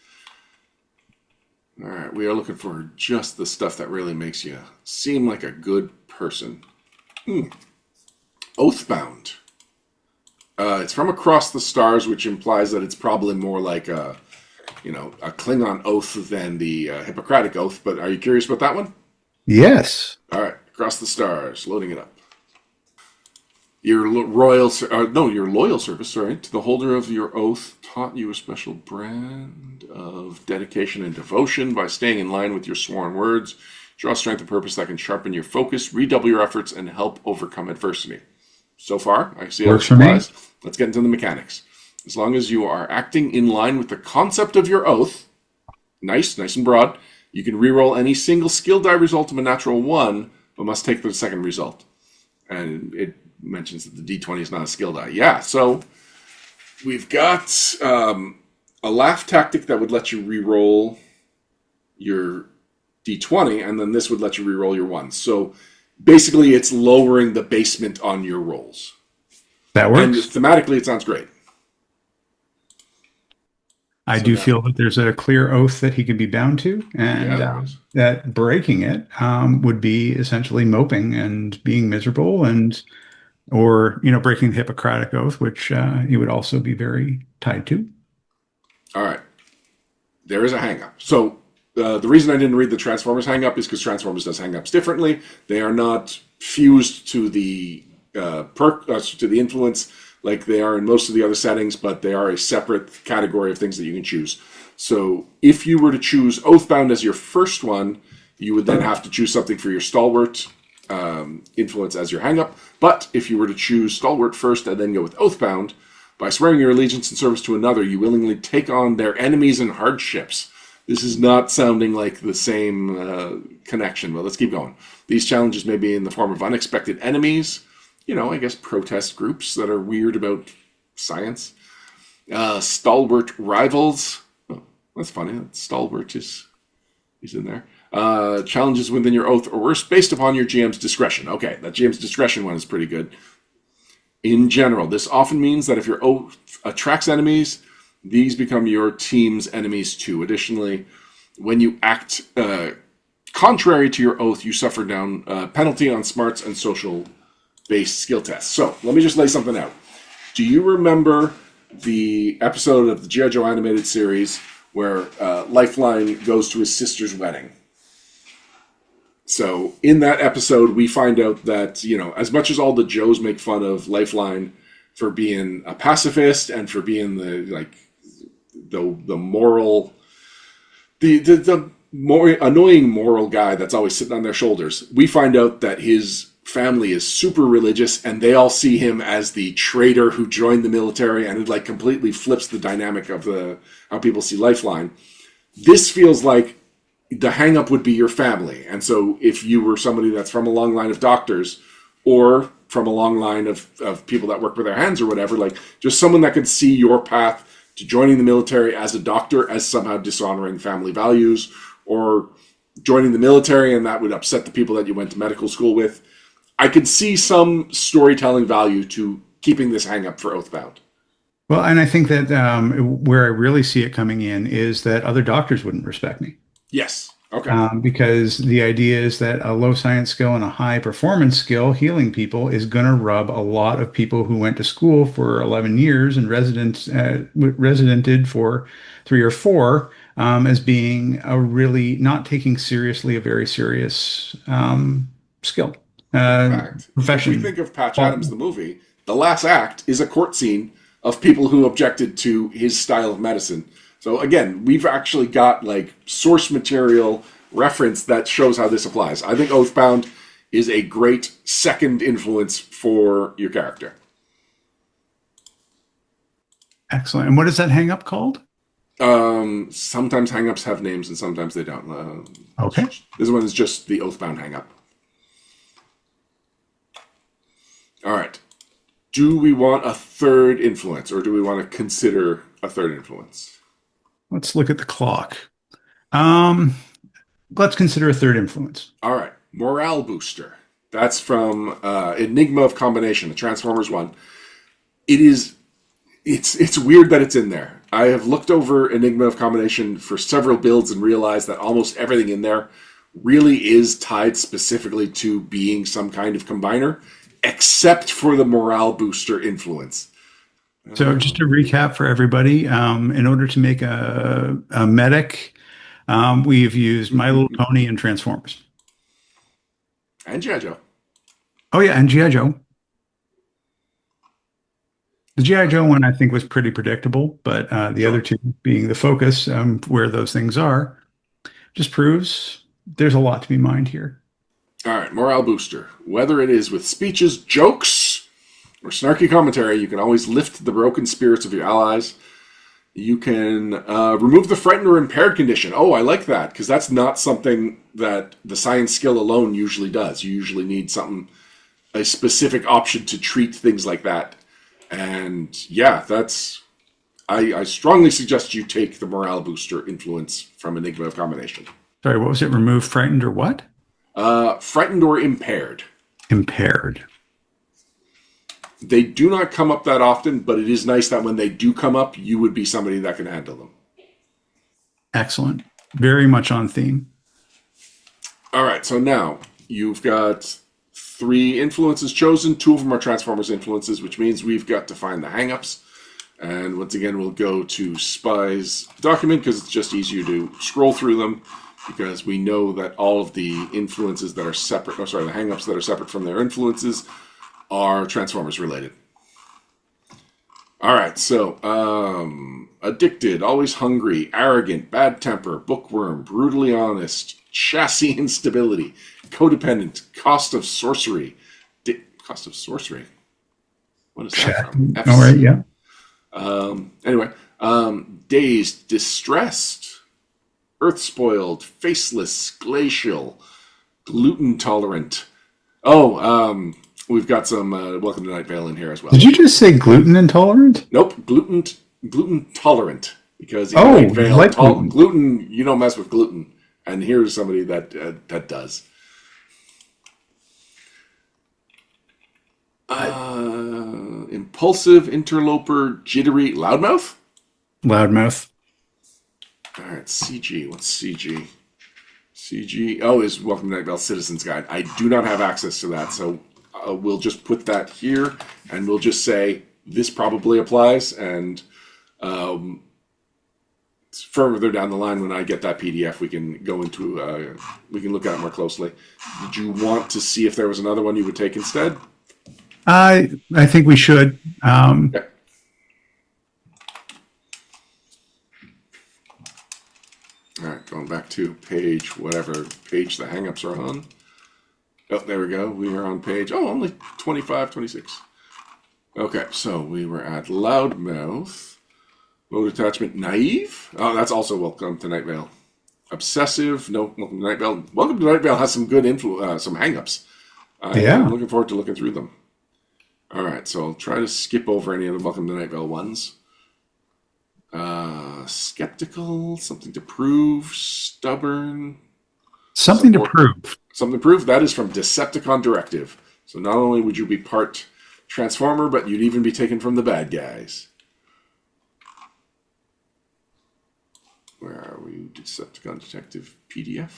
All right. We are looking for just the stuff that really makes you seem like a good person. Oathbound. It's from Across the Stars, which implies that it's probably more like a Klingon oath than the Hippocratic oath. But are you curious about that one? Yes. All right, Across the Stars, loading it up. Your loyal service, sorry, to the holder of your oath taught you a special brand of dedication and devotion by staying in line with your sworn words. Draw strength and purpose that can sharpen your focus, redouble your efforts, and help overcome adversity. So far, I see how Works this for me. applies. Let's get into the mechanics. As long as you are acting in line with the concept of your oath, nice and broad, you can reroll any single skill die result of a natural one, but must take the second result. And it mentions that the d20 is not a skill die. Yeah, so we've got a laugh tactic that would let you reroll your d20, and then this would let you reroll your ones. So basically, it's lowering the basement on your rolls. That And works. thematically, it sounds great. I So do now, feel that there's a clear oath that he can be bound to, yeah, and there is. that breaking it would be essentially moping and being miserable, and or breaking the Hippocratic oath, which he would also be very tied to. All right. There is a hang up. So the reason I didn't read the Transformers hang up is because Transformers does hang ups differently. They are not fused to the to the influence like they are in most of the other settings, but they are a separate category of things that you can choose. So if you were to choose Oathbound as your first one, you would then have to choose something for your Stalwart influence as your hang up. But if you were to choose Stalwart first and then go with Oathbound, by swearing your allegiance and service to another, you willingly take on their enemies and hardships. This is not sounding like the same connection, but let's keep going. These challenges may be in the form of unexpected enemies, I guess protest groups that are weird about science. Stalwart rivals. Oh, that's funny. That Stalwart is in there. Challenges within your oath or worse, based upon your GM's discretion. Okay, that GM's discretion one is pretty good. In general, this often means that if your oath attracts enemies, these become your team's enemies too. Additionally, when you act contrary to your oath, you suffer down penalty on smarts and social-based skill tests. So, let me just lay something out. Do you remember the episode of the G.I. Joe animated series where Lifeline goes to his sister's wedding? So in that episode, we find out that, as much as all the Joes make fun of Lifeline for being a pacifist and for being the moral, the more annoying moral guy that's always sitting on their shoulders, we find out that his family is super religious and they all see him as the traitor who joined the military, and it completely flips the dynamic of how people see Lifeline. This feels like the hang-up would be your family. And so if you were somebody that's from a long line of doctors or from a long line of people that work with their hands or whatever, just someone that could see your path to joining the military as a doctor as somehow dishonoring family values, or joining the military and that would upset the people that you went to medical school with. I could see some storytelling value to keeping this hang-up for Oathbound. Well, and I think that where I really see it coming in is that other doctors wouldn't respect me. Yes. Okay. Because the idea is that a low science skill and a high performance skill, healing people, is going to rub a lot of people who went to school for 11 years and residented for 3 or 4 as being a really not taking seriously a very serious skill, In fact, if we profession. think of Patch Well, Adams, the movie, the last act is a court scene of people who objected to his style of medicine. So again, we've actually got like source material reference that shows how this applies. I think Oathbound is a great second influence for your character. excellent. And what is that hang up called? Sometimes hangups have names and sometimes they don't. Okay. This one is just the Oathbound hangup. All right. Do we want a third influence or do we want to consider a third influence? Let's look at the clock. Um, let's consider a third influence. All right. Morale booster. That's from Enigma of Combination, the Transformers one. It is. It's weird that it's in there. I have looked over Enigma of Combination for several builds and realized that almost everything in there really is tied specifically to being some kind of combiner, except for the morale booster influence. So just to recap for everybody, in order to make a medic, we've used My Little Pony and Transformers. And G.I. Joe. Oh yeah, and G.I. Joe. The G.I. Joe one I think was pretty predictable, but the other Sure. two being the focus, where those things are, just proves there's a lot to be mined here. All right, morale booster. Whether it is with speeches, jokes, or snarky commentary, you can always lift the broken spirits of your allies. You can remove the frightened or impaired condition. Oh, I like that, because that's not something that the science skill alone usually does. You usually need something, a specific option to treat things like that. And yeah, that's... I strongly suggest you take the morale booster influence from Enigma of Combination. Sorry, what was it? Remove frightened or what? Frightened or impaired. Impaired. They do not come up that often, but it is nice that when they do come up, you would be somebody that can handle them. Excellent. Very much on theme. All right, so now you've got 3 influences chosen. 2 of them are Transformers influences, which means we've got to find the hangups. And once again, we'll go to Spy's document because it's just easier to scroll through them because we know that all of the influences that are separate, the hangups that are separate from their influences are Transformers related. All right, so addicted, always hungry, arrogant, bad temper, bookworm, brutally honest, chassis instability, codependent, cost of sorcery. Cost of sorcery? What is that from? All right, yeah. Anyway, dazed, distressed, earth spoiled, faceless, glacial, gluten tolerant. Oh, we've got some Welcome to Night Vale in here as well. Did you just say gluten intolerant? Nope, gluten tolerant because in Oh, Night Vale, like gluten. gluten, you don't mess with gluten, and here's somebody that that does. Impulsive, interloper, jittery, loudmouth. Loudmouth. All right, CG. What's CG? CG. Oh, is Welcome to Night Vale Citizens Guide. I do not have access to that, so we'll just put that here, and we'll just say this probably applies. And further down the line, when I get that PDF, we can go into we can look at it more closely. Did you want to see if there was another one you would take instead? I think we should. Yeah. All right, going back to page, whatever page the hangups are on. Oh, there we go. We are on page, only 25, 26. Okay, so we were at loudmouth. Mode attachment, naive. Oh, that's also Welcome to Night Vale. Obsessive, no, Welcome to Night Vale. Welcome to Night Vale has some good some hangups. I'm looking forward to looking through them. All right, so I'll try to skip over any of the Welcome to Night Vale ones. Skeptical, something to prove, stubborn. Something to prove. Something to prove. That is from Decepticon Directive. So not only would you be part Transformer, but you'd even be taken from the bad guys. Where are we? Decepticon Detective PDF.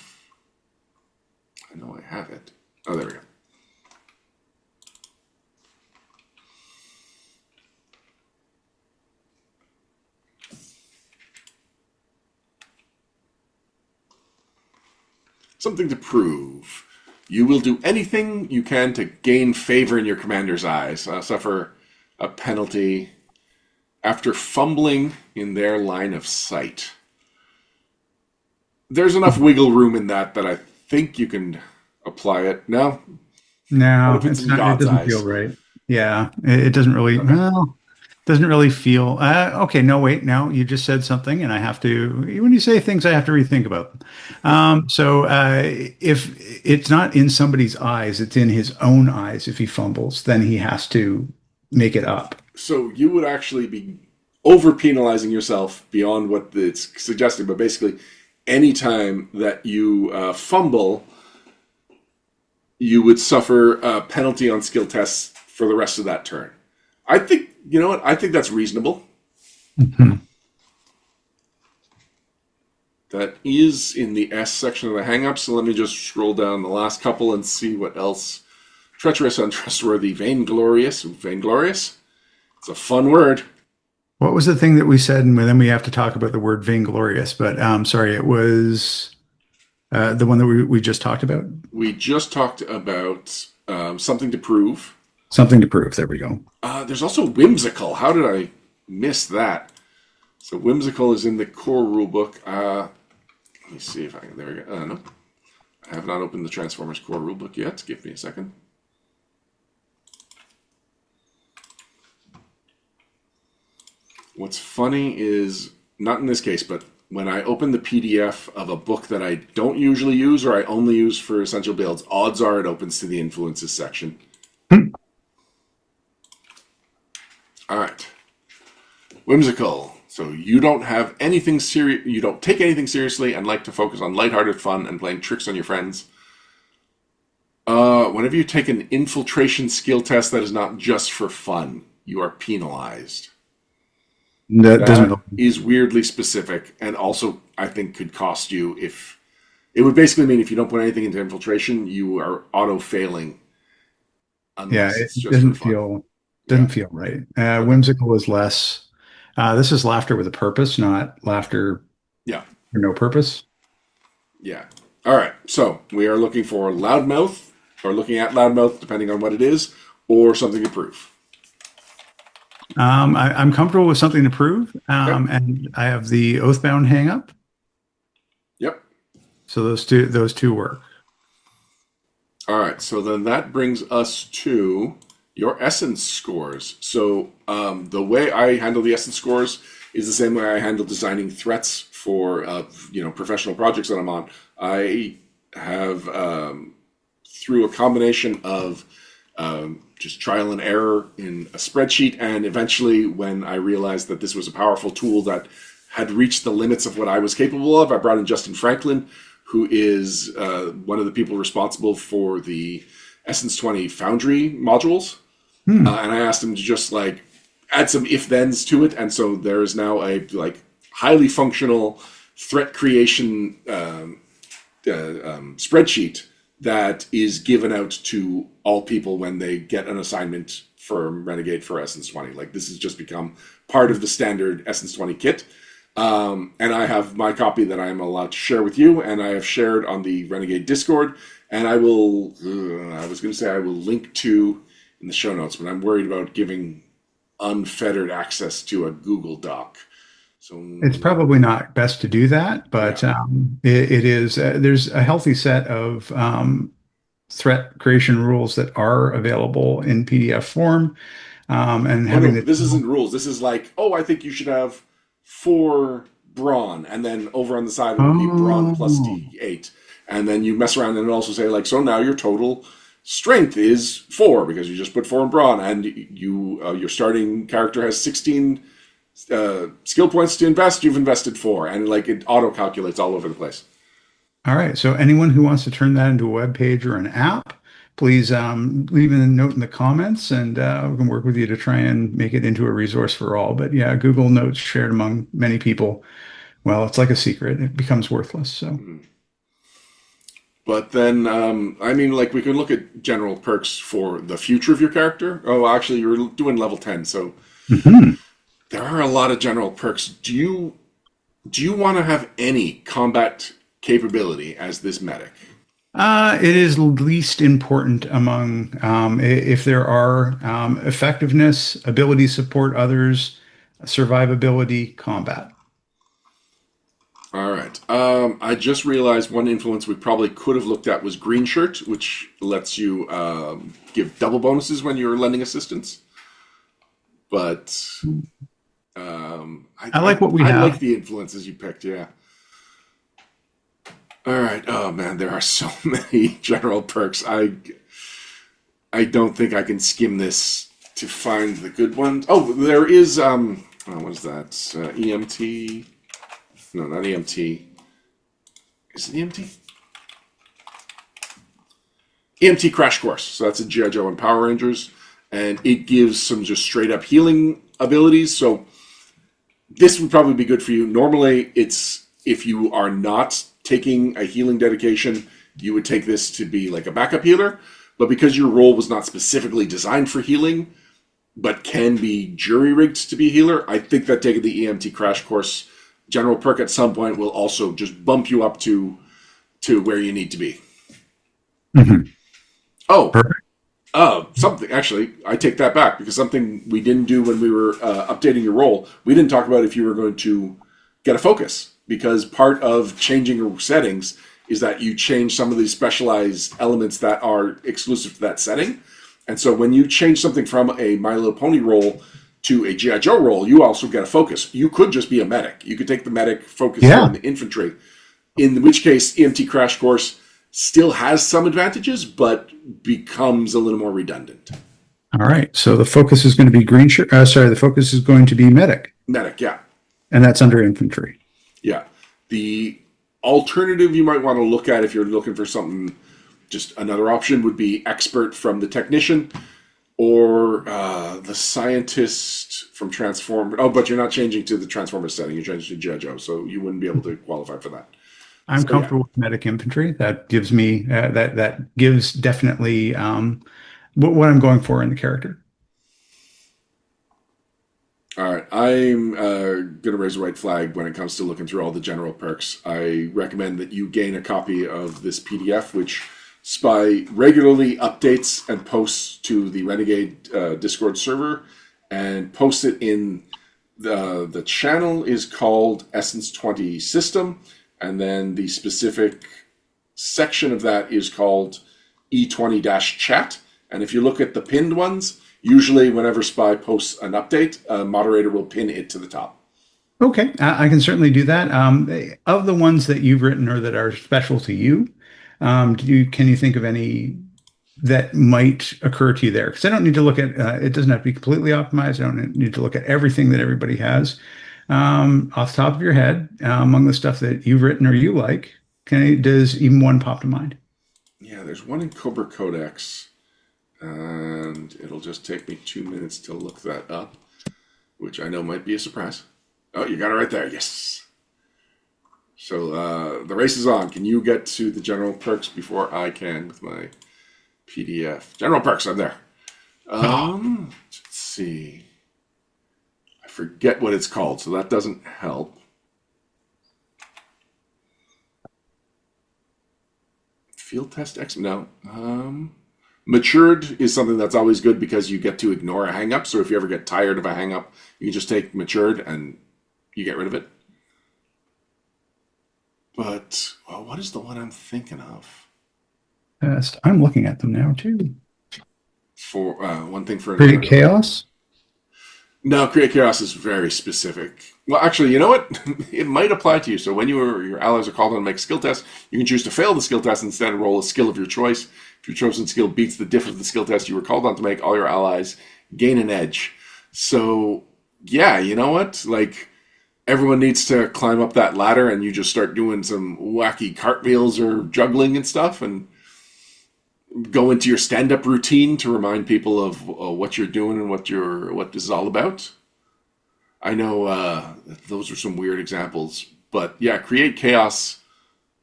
I know I have it. Oh, there we go. Something to prove. You will do anything you can to gain favor in your commander's eyes. Suffer a penalty after fumbling in their line of sight. There's enough wiggle room in that I think you can apply it. No? What No, if it's it's in not. It God's doesn't feel eyes? right. Yeah, it doesn't really. Okay. Well, doesn't really feel. Okay, no, wait. No, you just said something, and I have to. When you say things, I have to rethink about them. So if it's not in somebody's eyes, it's in his own eyes. If he fumbles, then he has to make it up. So you would actually be over penalizing yourself beyond what it's suggesting, but basically, anytime that you fumble, you would suffer a penalty on skill tests for the rest of that turn. I think, you know what? I think that's reasonable. Mhm. That is in the S section of the hangups. So let me just scroll down the last couple and see what else. Treacherous, untrustworthy, vainglorious. Vainglorious. It's a fun word. What was the thing that we said? And then we have to talk about the word vainglorious. But sorry, it was the one that we just talked about. We just talked about something to prove. Something to prove. There we go. There's also whimsical. How did I miss that? So whimsical is in the core rulebook. Let me see if I can. There we go. No, I have not opened the Transformers core rulebook yet. Give me a second. What's funny is, not in this case, but when I open the PDF of a book that I don't usually use or I only use for essential builds, odds are it opens to the influences section. Hmm. All right. Whimsical. So you don't have anything serious. You don't take anything seriously and like to focus on lighthearted fun and playing tricks on your friends. Whenever you take an infiltration skill test that is not just for fun, you are penalized. That doesn't That really. is weirdly specific, and also I think could cost you if it would basically mean if you don't put anything into infiltration, you are auto failing Yeah, unless it it's just for doesn't fun. feel Yeah. doesn't feel right. Okay. Whimsical is less. This is laughter with a purpose, not laughter Yeah. for no purpose. Yeah. All right. So we are looking for loudmouth, or looking at loudmouth, depending on what it is, or something to prove. I'm comfortable with something to prove, Okay. and I have the Oathbound hang up. Yep. So those two work. All right. So then that brings us to your essence scores. So the way I handle the essence scores is the same way I handle designing threats for professional projects that I'm on. I have through a combination of just trial and error in a spreadsheet, and eventually, when I realized that this was a powerful tool that had reached the limits of what I was capable of, I brought in Justin Franklin, who is one of the people responsible for the Essence 20 Foundry modules. Hmm. And I asked him to just like add some if-thens to it, and so there is now a like highly functional threat creation spreadsheet that is given out to all people when they get an assignment for Renegade for Essence 20. Like this has just become part of the standard Essence 20 kit. And I have my copy that I am allowed to share with you, and I have shared on the Renegade Discord. And I will, I was going to say I will link to in the show notes, but I'm worried about giving unfettered access to a Google Doc. So, It's probably not best to do that, yeah. but it is. There's a healthy set of threat creation rules that are available in PDF form, and Oh no, having the this isn't tool. rules. This is like, oh, I think you should have 4 brawn, and then over on the side it'll be brawn plus Oh, D8, and then you mess around and it'll also say like, so now your total strength is 4 because you just put 4 in brawn, and your starting character has 16 skill points to invest. You've invested 4, and like it auto calculates all over the place. all right. So anyone who wants to turn that into a web page or an app, please leave a note in the comments, and we can work with you to try and make it into a resource for all. But yeah, Google Notes shared among many people. Well, it's like a secret. It becomes worthless. So. Mm-hmm. But then, I mean, like we can look at general perks for the future of your character. Oh, actually, you're doing level 10, so Mhm. there are a lot of general perks. Do you want to have any combat capability as this medic? It is least important among if there are effectiveness, ability to support others, survivability, combat. All right. I just realized one influence we probably could have looked at was green shirt, which lets you give double bonuses when you're lending assistance. But I like what we I like have. the influences you picked. Yeah. All right. Oh man, there are so many general perks. I don't think I can skim this to find the good ones. Oh, there is what is that? EMT? No, not EMT. Is it EMT? EMT Crash Course. So that's a GI Joe and Power Rangers, and it gives some just straight up healing abilities. So this would probably be good for you. Normally, it's if you are not taking a healing dedication, you would take this to be like a backup healer. But because your role was not specifically designed for healing, but can be jury rigged to be a healer, I think that taking the EMT Crash Course general perk at some point will also just bump you up to where you need to be. Mhm. Oh, Perfect. something actually, I take that back because something we didn't do when we were updating your role, we didn't talk about if you were going to get a focus because part of changing your settings is that you change some of these specialized elements that are exclusive to that setting. And so when you change something from a My Little Pony role to a GI Joe role, you also get a focus. You could just be a medic. You could take the medic focus Yeah. on the infantry, in which case EMT Crash Course still has some advantages, but becomes a little more redundant. All right. So the focus is going to be green shirt. Sorry, the focus is going to be medic, Medic, yeah. and that's under infantry. Yeah. The alternative you might want to look at if you're looking for something, just another option would be expert from the technician or the scientist from Transformers. Oh, but you're not changing to the Transformers setting. You're changing to G.I. Joe, so you wouldn't be able to qualify for that. I'm So yeah. comfortable with medic infantry. That gives me that gives definitely what I'm going for in the character. All right, I'm going to raise a white flag when it comes to looking through all the general perks. I recommend that you gain a copy of this PDF, which Spy regularly updates and posts to the Renegade Discord server, and posts it in the channel is called Essence 20 System, and then the specific section of that is called E20-chat. And if you look at the pinned ones, usually whenever Spy posts an update, a moderator will pin it to the top. Okay, I can certainly do that. Of the ones that you've written or that are special to you, can you think of any that might occur to you there? Because I don't need to look at it doesn't have to be completely optimized. I don't need to look at everything that everybody has. Off the top of your head, among the stuff that you've written or you like, does even one pop to mind? Yeah, there's one in Cobra Codex, and it'll just take me 2 minutes to look that up, which I know might be a surprise. Oh, you got it right there. Yes. So the race is on. Can you get to the general perks before I can with my PDF? General perks, I'm there. Let's see. I forget what it's called, so that doesn't help. Field test X? No. Matured is something that's always good because you get to ignore a hang up. So if you ever get tired of a hang up, you can just take matured and you get rid of it. But well, what is the one I'm thinking of? I'm looking at them now too. For one thing for Create another. chaos. No, create chaos is very specific. Well, actually, you know what? It might apply to you. So when your allies are called on to make skill tests, you can choose to fail the skill test and instead roll a skill of your choice. If your chosen skill beats the diff of the skill test you were called on to make, all your allies gain an edge. So yeah, you know what? Like everyone needs to climb up that ladder, and you just start doing some wacky cartwheels or juggling and stuff, and go into your stand-up routine to remind people of what you're doing and what this is all about. I know those are some weird examples, but yeah, create chaos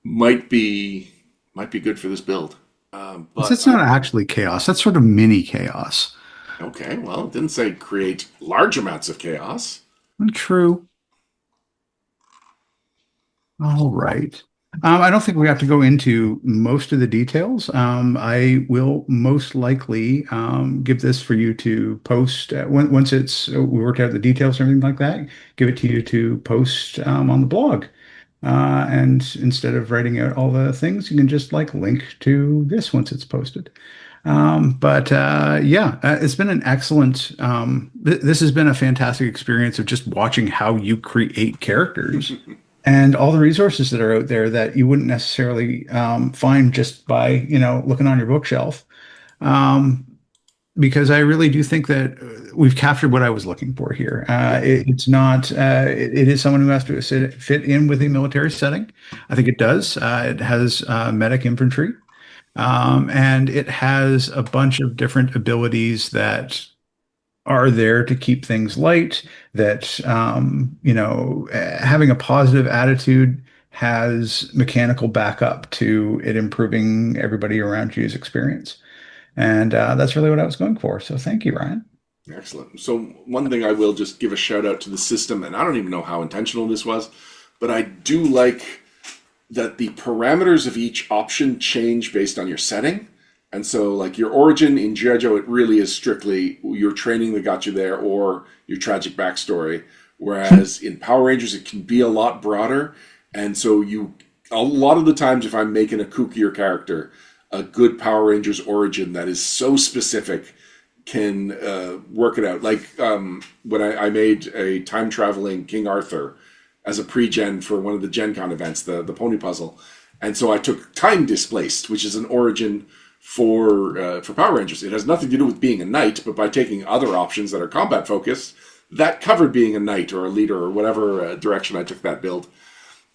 might be good for this build. But It's not actually chaos. That's sort of mini chaos. okay, well, it didn't say create large amounts of chaos. True. All right. I don't think we have to go into most of the details. I will most likely give this for you to post once it's we worked out the details and everything like that. Give it to you to post on the blog. And instead of writing out all the things, you can just like link to this once it's posted. But yeah, it's been an excellent. This has been a fantastic experience of just watching how you create characters and all the resources that are out there that you wouldn't necessarily find just by looking on your bookshelf. Um, because I really do think that we've captured what I was looking for here. Yeah. It's not. It is someone who has to fit in with a military setting. I think it does. It has medic infantry. And it has a bunch of different abilities that are there to keep things light, that, having a positive attitude has mechanical backup to it improving everybody around you's experience. And that's really what I was going for. So thank you, Ryan. Excellent. So one thing I will just give a shout out to the system, and I don't even know how intentional this was, but I do like that the parameters of each option change based on your setting. And so, like your origin in G.I. Joe, it really is strictly your training that got you there or your tragic backstory. Whereas in Power Rangers, it can be a lot broader. And so, a lot of the times, if I'm making a kookier character, a good Power Rangers origin that is so specific can work it out. Like when I made a time traveling King Arthur as a pre-gen for one of the Gen Con events, the pony puzzle. And so I took Time Displaced, which is an origin for Power Rangers. It has nothing to do with being a knight, but by taking other options that are combat focused, that covered being a knight or a leader or whatever direction I took that build.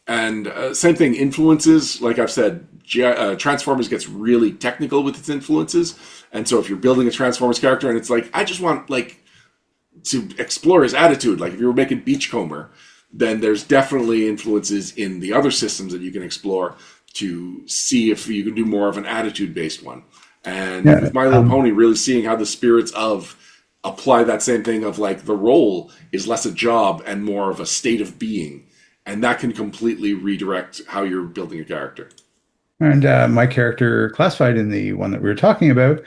And same thing, influences, like I've said, Transformers gets really technical with its influences. And so if you're building a Transformers character and it's like, I just want like to explore his attitude, like if you were making Beachcomber, then there's definitely influences in the other systems that you can explore to see if you can do more of an attitude-based one. And Yeah. with My Little Pony, really seeing how the spirits of apply that same thing of like the role is less a job and more of a state of being. And that can completely redirect how you're building a character. And my character classified in the one that we were talking about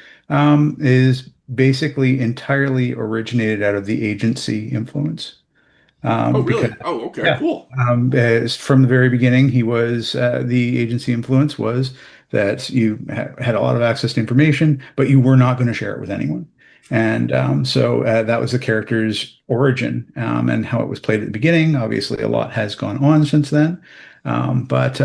is basically entirely originated out of the agency influence. Oh, Because really? Oh, okay, yeah, cool. from the very beginning, he was the agency influence was that you had a lot of access to information, but you were not going to share it with anyone. And so that was the character's origin and how it was played at the beginning. Obviously, a lot has gone on since then, but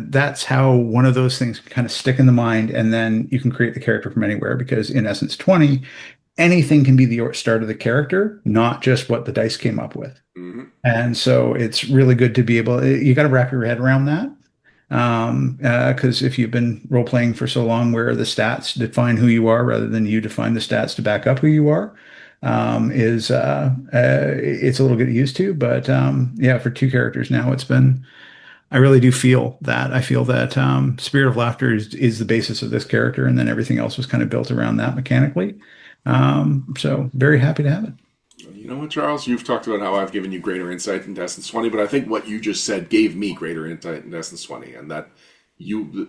that's how one of those things can kind of stick in the mind, and then you can create the character from anywhere. Because in essence, 20, anything can be the start of the character, not just what the dice came up with. Hmm. And so it's really good to be able, you got to wrap your head around that. Because if you've been role playing for so long where the stats define who you are rather than you define the stats to back up who you are, it's a little get used to. But yeah, for two characters now, I really do feel that. I feel that Spirit of Laughter is the basis of this character, and then everything else was kind of built around that mechanically. So very happy to have it. You know what, Charles? You've talked about how I've given you greater insight into Essence 20, but I think what you just said gave me greater insight into Essence 20, and that you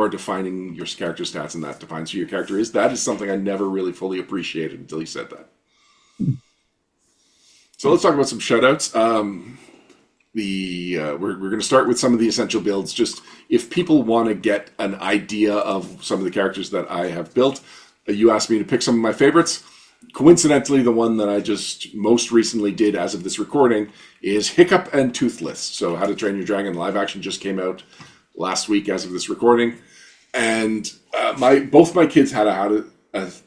are defining your character stats and that defines who your character is. That is something I never really fully appreciated until you said that. So let's talk about some shoutouts. We're going to start with some of the essential builds. Just if people want to get an idea of some of the characters that I have built, you asked me to pick some of my favorites. Coincidentally, the one that I just most recently did as of this recording is Hiccup and Toothless. So How to Train Your Dragon live action just came out last week as of this recording. And both my kids had a How to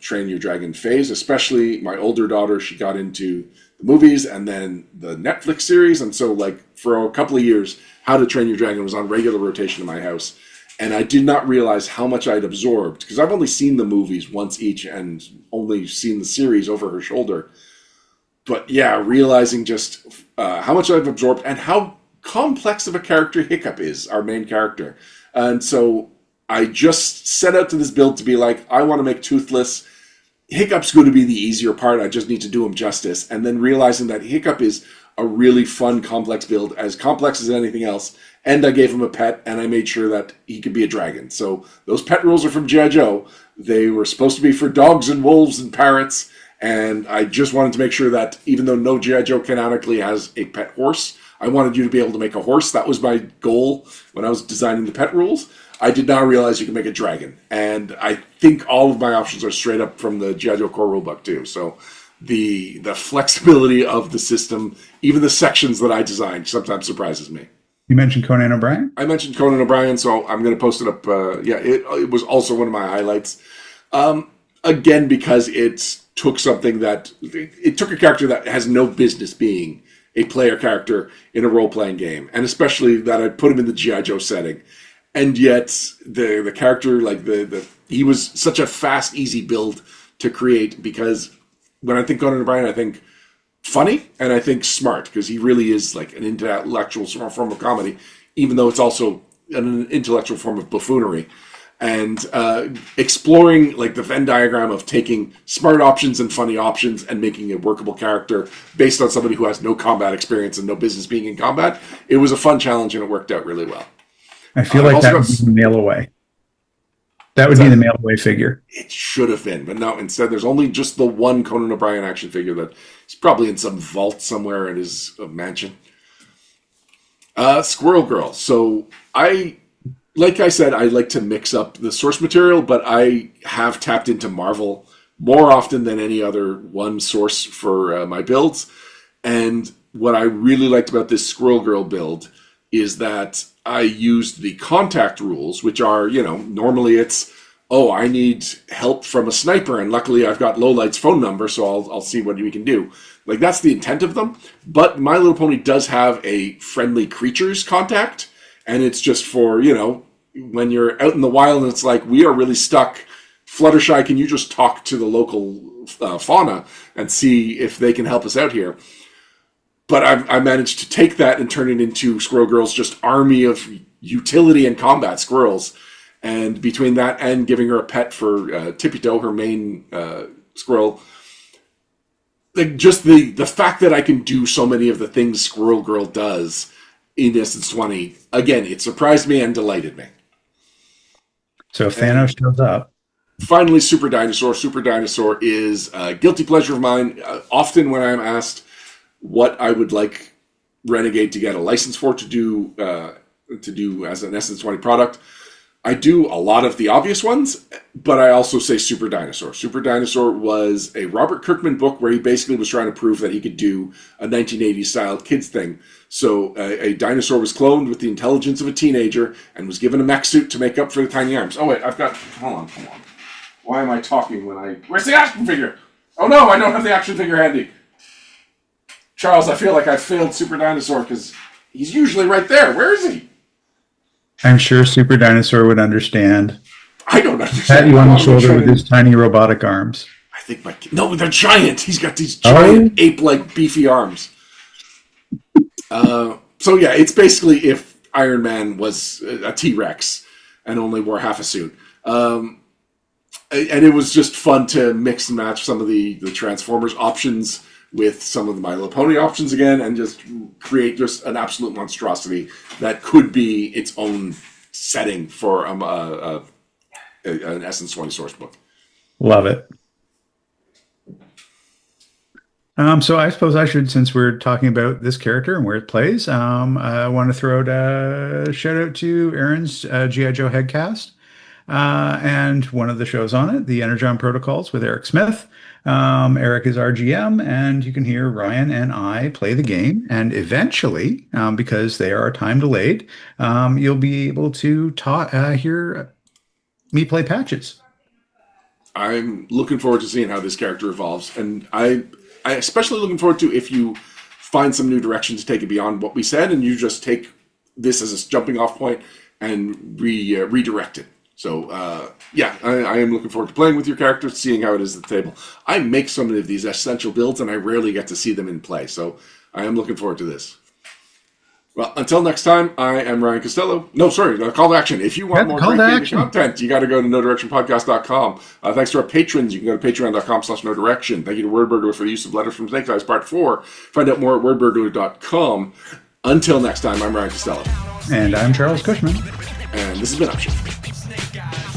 Train Your Dragon phase, especially my older daughter. She got into the movies and then the Netflix series. And so like for a couple of years, How to Train Your Dragon was on regular rotation in my house. And I did not realize how much I'd absorbed, because I've only seen the movies once each and only seen the series over her shoulder. But yeah, realizing just how much I've absorbed and how complex of a character Hiccup is, our main character. And so I just set out to this build to be like, I want to make Toothless. Hiccup's going to be the easier part. I just need to do him justice. And then realizing that Hiccup is a really fun, complex build, as complex as anything else, and I gave him a pet, and I made sure that he could be a dragon. So those pet rules are from G.I. Joe. They were supposed to be for dogs and wolves and parrots, and I just wanted to make sure that even though no G.I. Joe canonically has a pet horse, I wanted you to be able to make a horse. That was my goal when I was designing the pet rules. I did not realize you could make a dragon, and I think all of my options are straight up from the G.I. Joe core rulebook too. So the flexibility of the system, even the sections that I designed, sometimes surprises me. You mentioned Conan O'Brien? I mentioned Conan O'Brien, so I'm going to post it up. It was also one of my highlights. Again, because it took something that... It took a character that has no business being a player character in a role-playing game. And especially that I put him in the G.I. Joe setting. And yet, the character, like he was such a fast, easy build to create, because when I think Conan O'Brien, I think funny, and I think smart, because he really is like an intellectual form of comedy, even though it's also an intellectual form of buffoonery. And exploring like the Venn diagram of taking smart options and funny options and making a workable character based on somebody who has no combat experience and no business being in combat, it was a fun challenge, and it worked out really well. I feel like that would be the mail away. That would be the mail away figure. It should have been, but no, instead there's only just the one Conan O'Brien action figure that is probably in some vault somewhere in his mansion. Squirrel Girl. So like I said, I like to mix up the source material, but I have tapped into Marvel more often than any other one source for my builds. And what I really liked about this Squirrel Girl build is that I used the contact rules, which are, normally it's, I need help from a sniper, and luckily I've got Lowlight's phone number, so I'll see what we can do. Like, that's the intent of them. But My Little Pony does have a friendly creatures contact, and it's just for, when you're out in the wild and it's like, we are really stuck. Fluttershy, can you just talk to the local fauna and see if they can help us out here? But I managed to take that and turn it into Squirrel Girl's just army of utility and combat squirrels. And between that and giving her a pet for Tippy Toe, her main squirrel, like just the fact that I can do so many of the things Squirrel Girl does in Essence 20, again, it surprised me and delighted me. So if Thanos shows up. Finally, Super Dinosaur. Super Dinosaur is a guilty pleasure of mine. Often when I'm asked what I would like Renegade to get a license for to do as an Essence 20 product, I do a lot of the obvious ones, but I also say Super Dinosaur. Super Dinosaur was a Robert Kirkman book where he basically was trying to prove that he could do a 1980s style kids thing. So a dinosaur was cloned with the intelligence of a teenager and was given a mech suit to make up for the tiny arms. Oh wait, hold on. Why am I talking where's the action figure? Oh no, I don't have the action figure handy. Charles, I feel like I failed Super Dinosaur because he's usually right there. Where is he? I'm sure Super Dinosaur would understand. I don't understand. Pat you on the shoulder with his tiny robotic arms. I think no, they're giant. He's got these giant ape-like beefy arms. So yeah, it's basically if Iron Man was a T-Rex and only wore half a suit. And it was just fun to mix and match some of the Transformers options with some of the My Little Pony options again, and just create just an absolute monstrosity that could be its own setting for an Essence 20 source book. Love it. So I suppose I should, since we're talking about this character and where it plays, I want to throw out a shout out to Aaron's G.I. Joe Headcast. And one of the shows on it, the Energon Protocols with Eric Smith. Eric is our GM, and you can hear Ryan and I play the game. And eventually, because they are time delayed, you'll be able to hear me play Patches. I'm looking forward to seeing how this character evolves, and I especially looking forward to if you find some new direction to take it beyond what we said, and you just take this as a jumping off point and redirect it. So, I am looking forward to playing with your character, seeing how it is at the table. I make so many of these essential builds, and I rarely get to see them in play. So, I am looking forward to this. Well, until next time, I am Ryan Costello. No, sorry, call to action. If you want more great gaming content, you got to go to NoDirectionPodcast.com. Thanks to our patrons. You can go to patreon.com/NoDirection. Thank you to Wordburglar for the use of Letters from Snake Eyes Part 4. Find out more at wordburglar.com. Until next time, I'm Ryan Costello. And I'm Charles Cushman. And this has been Upshift.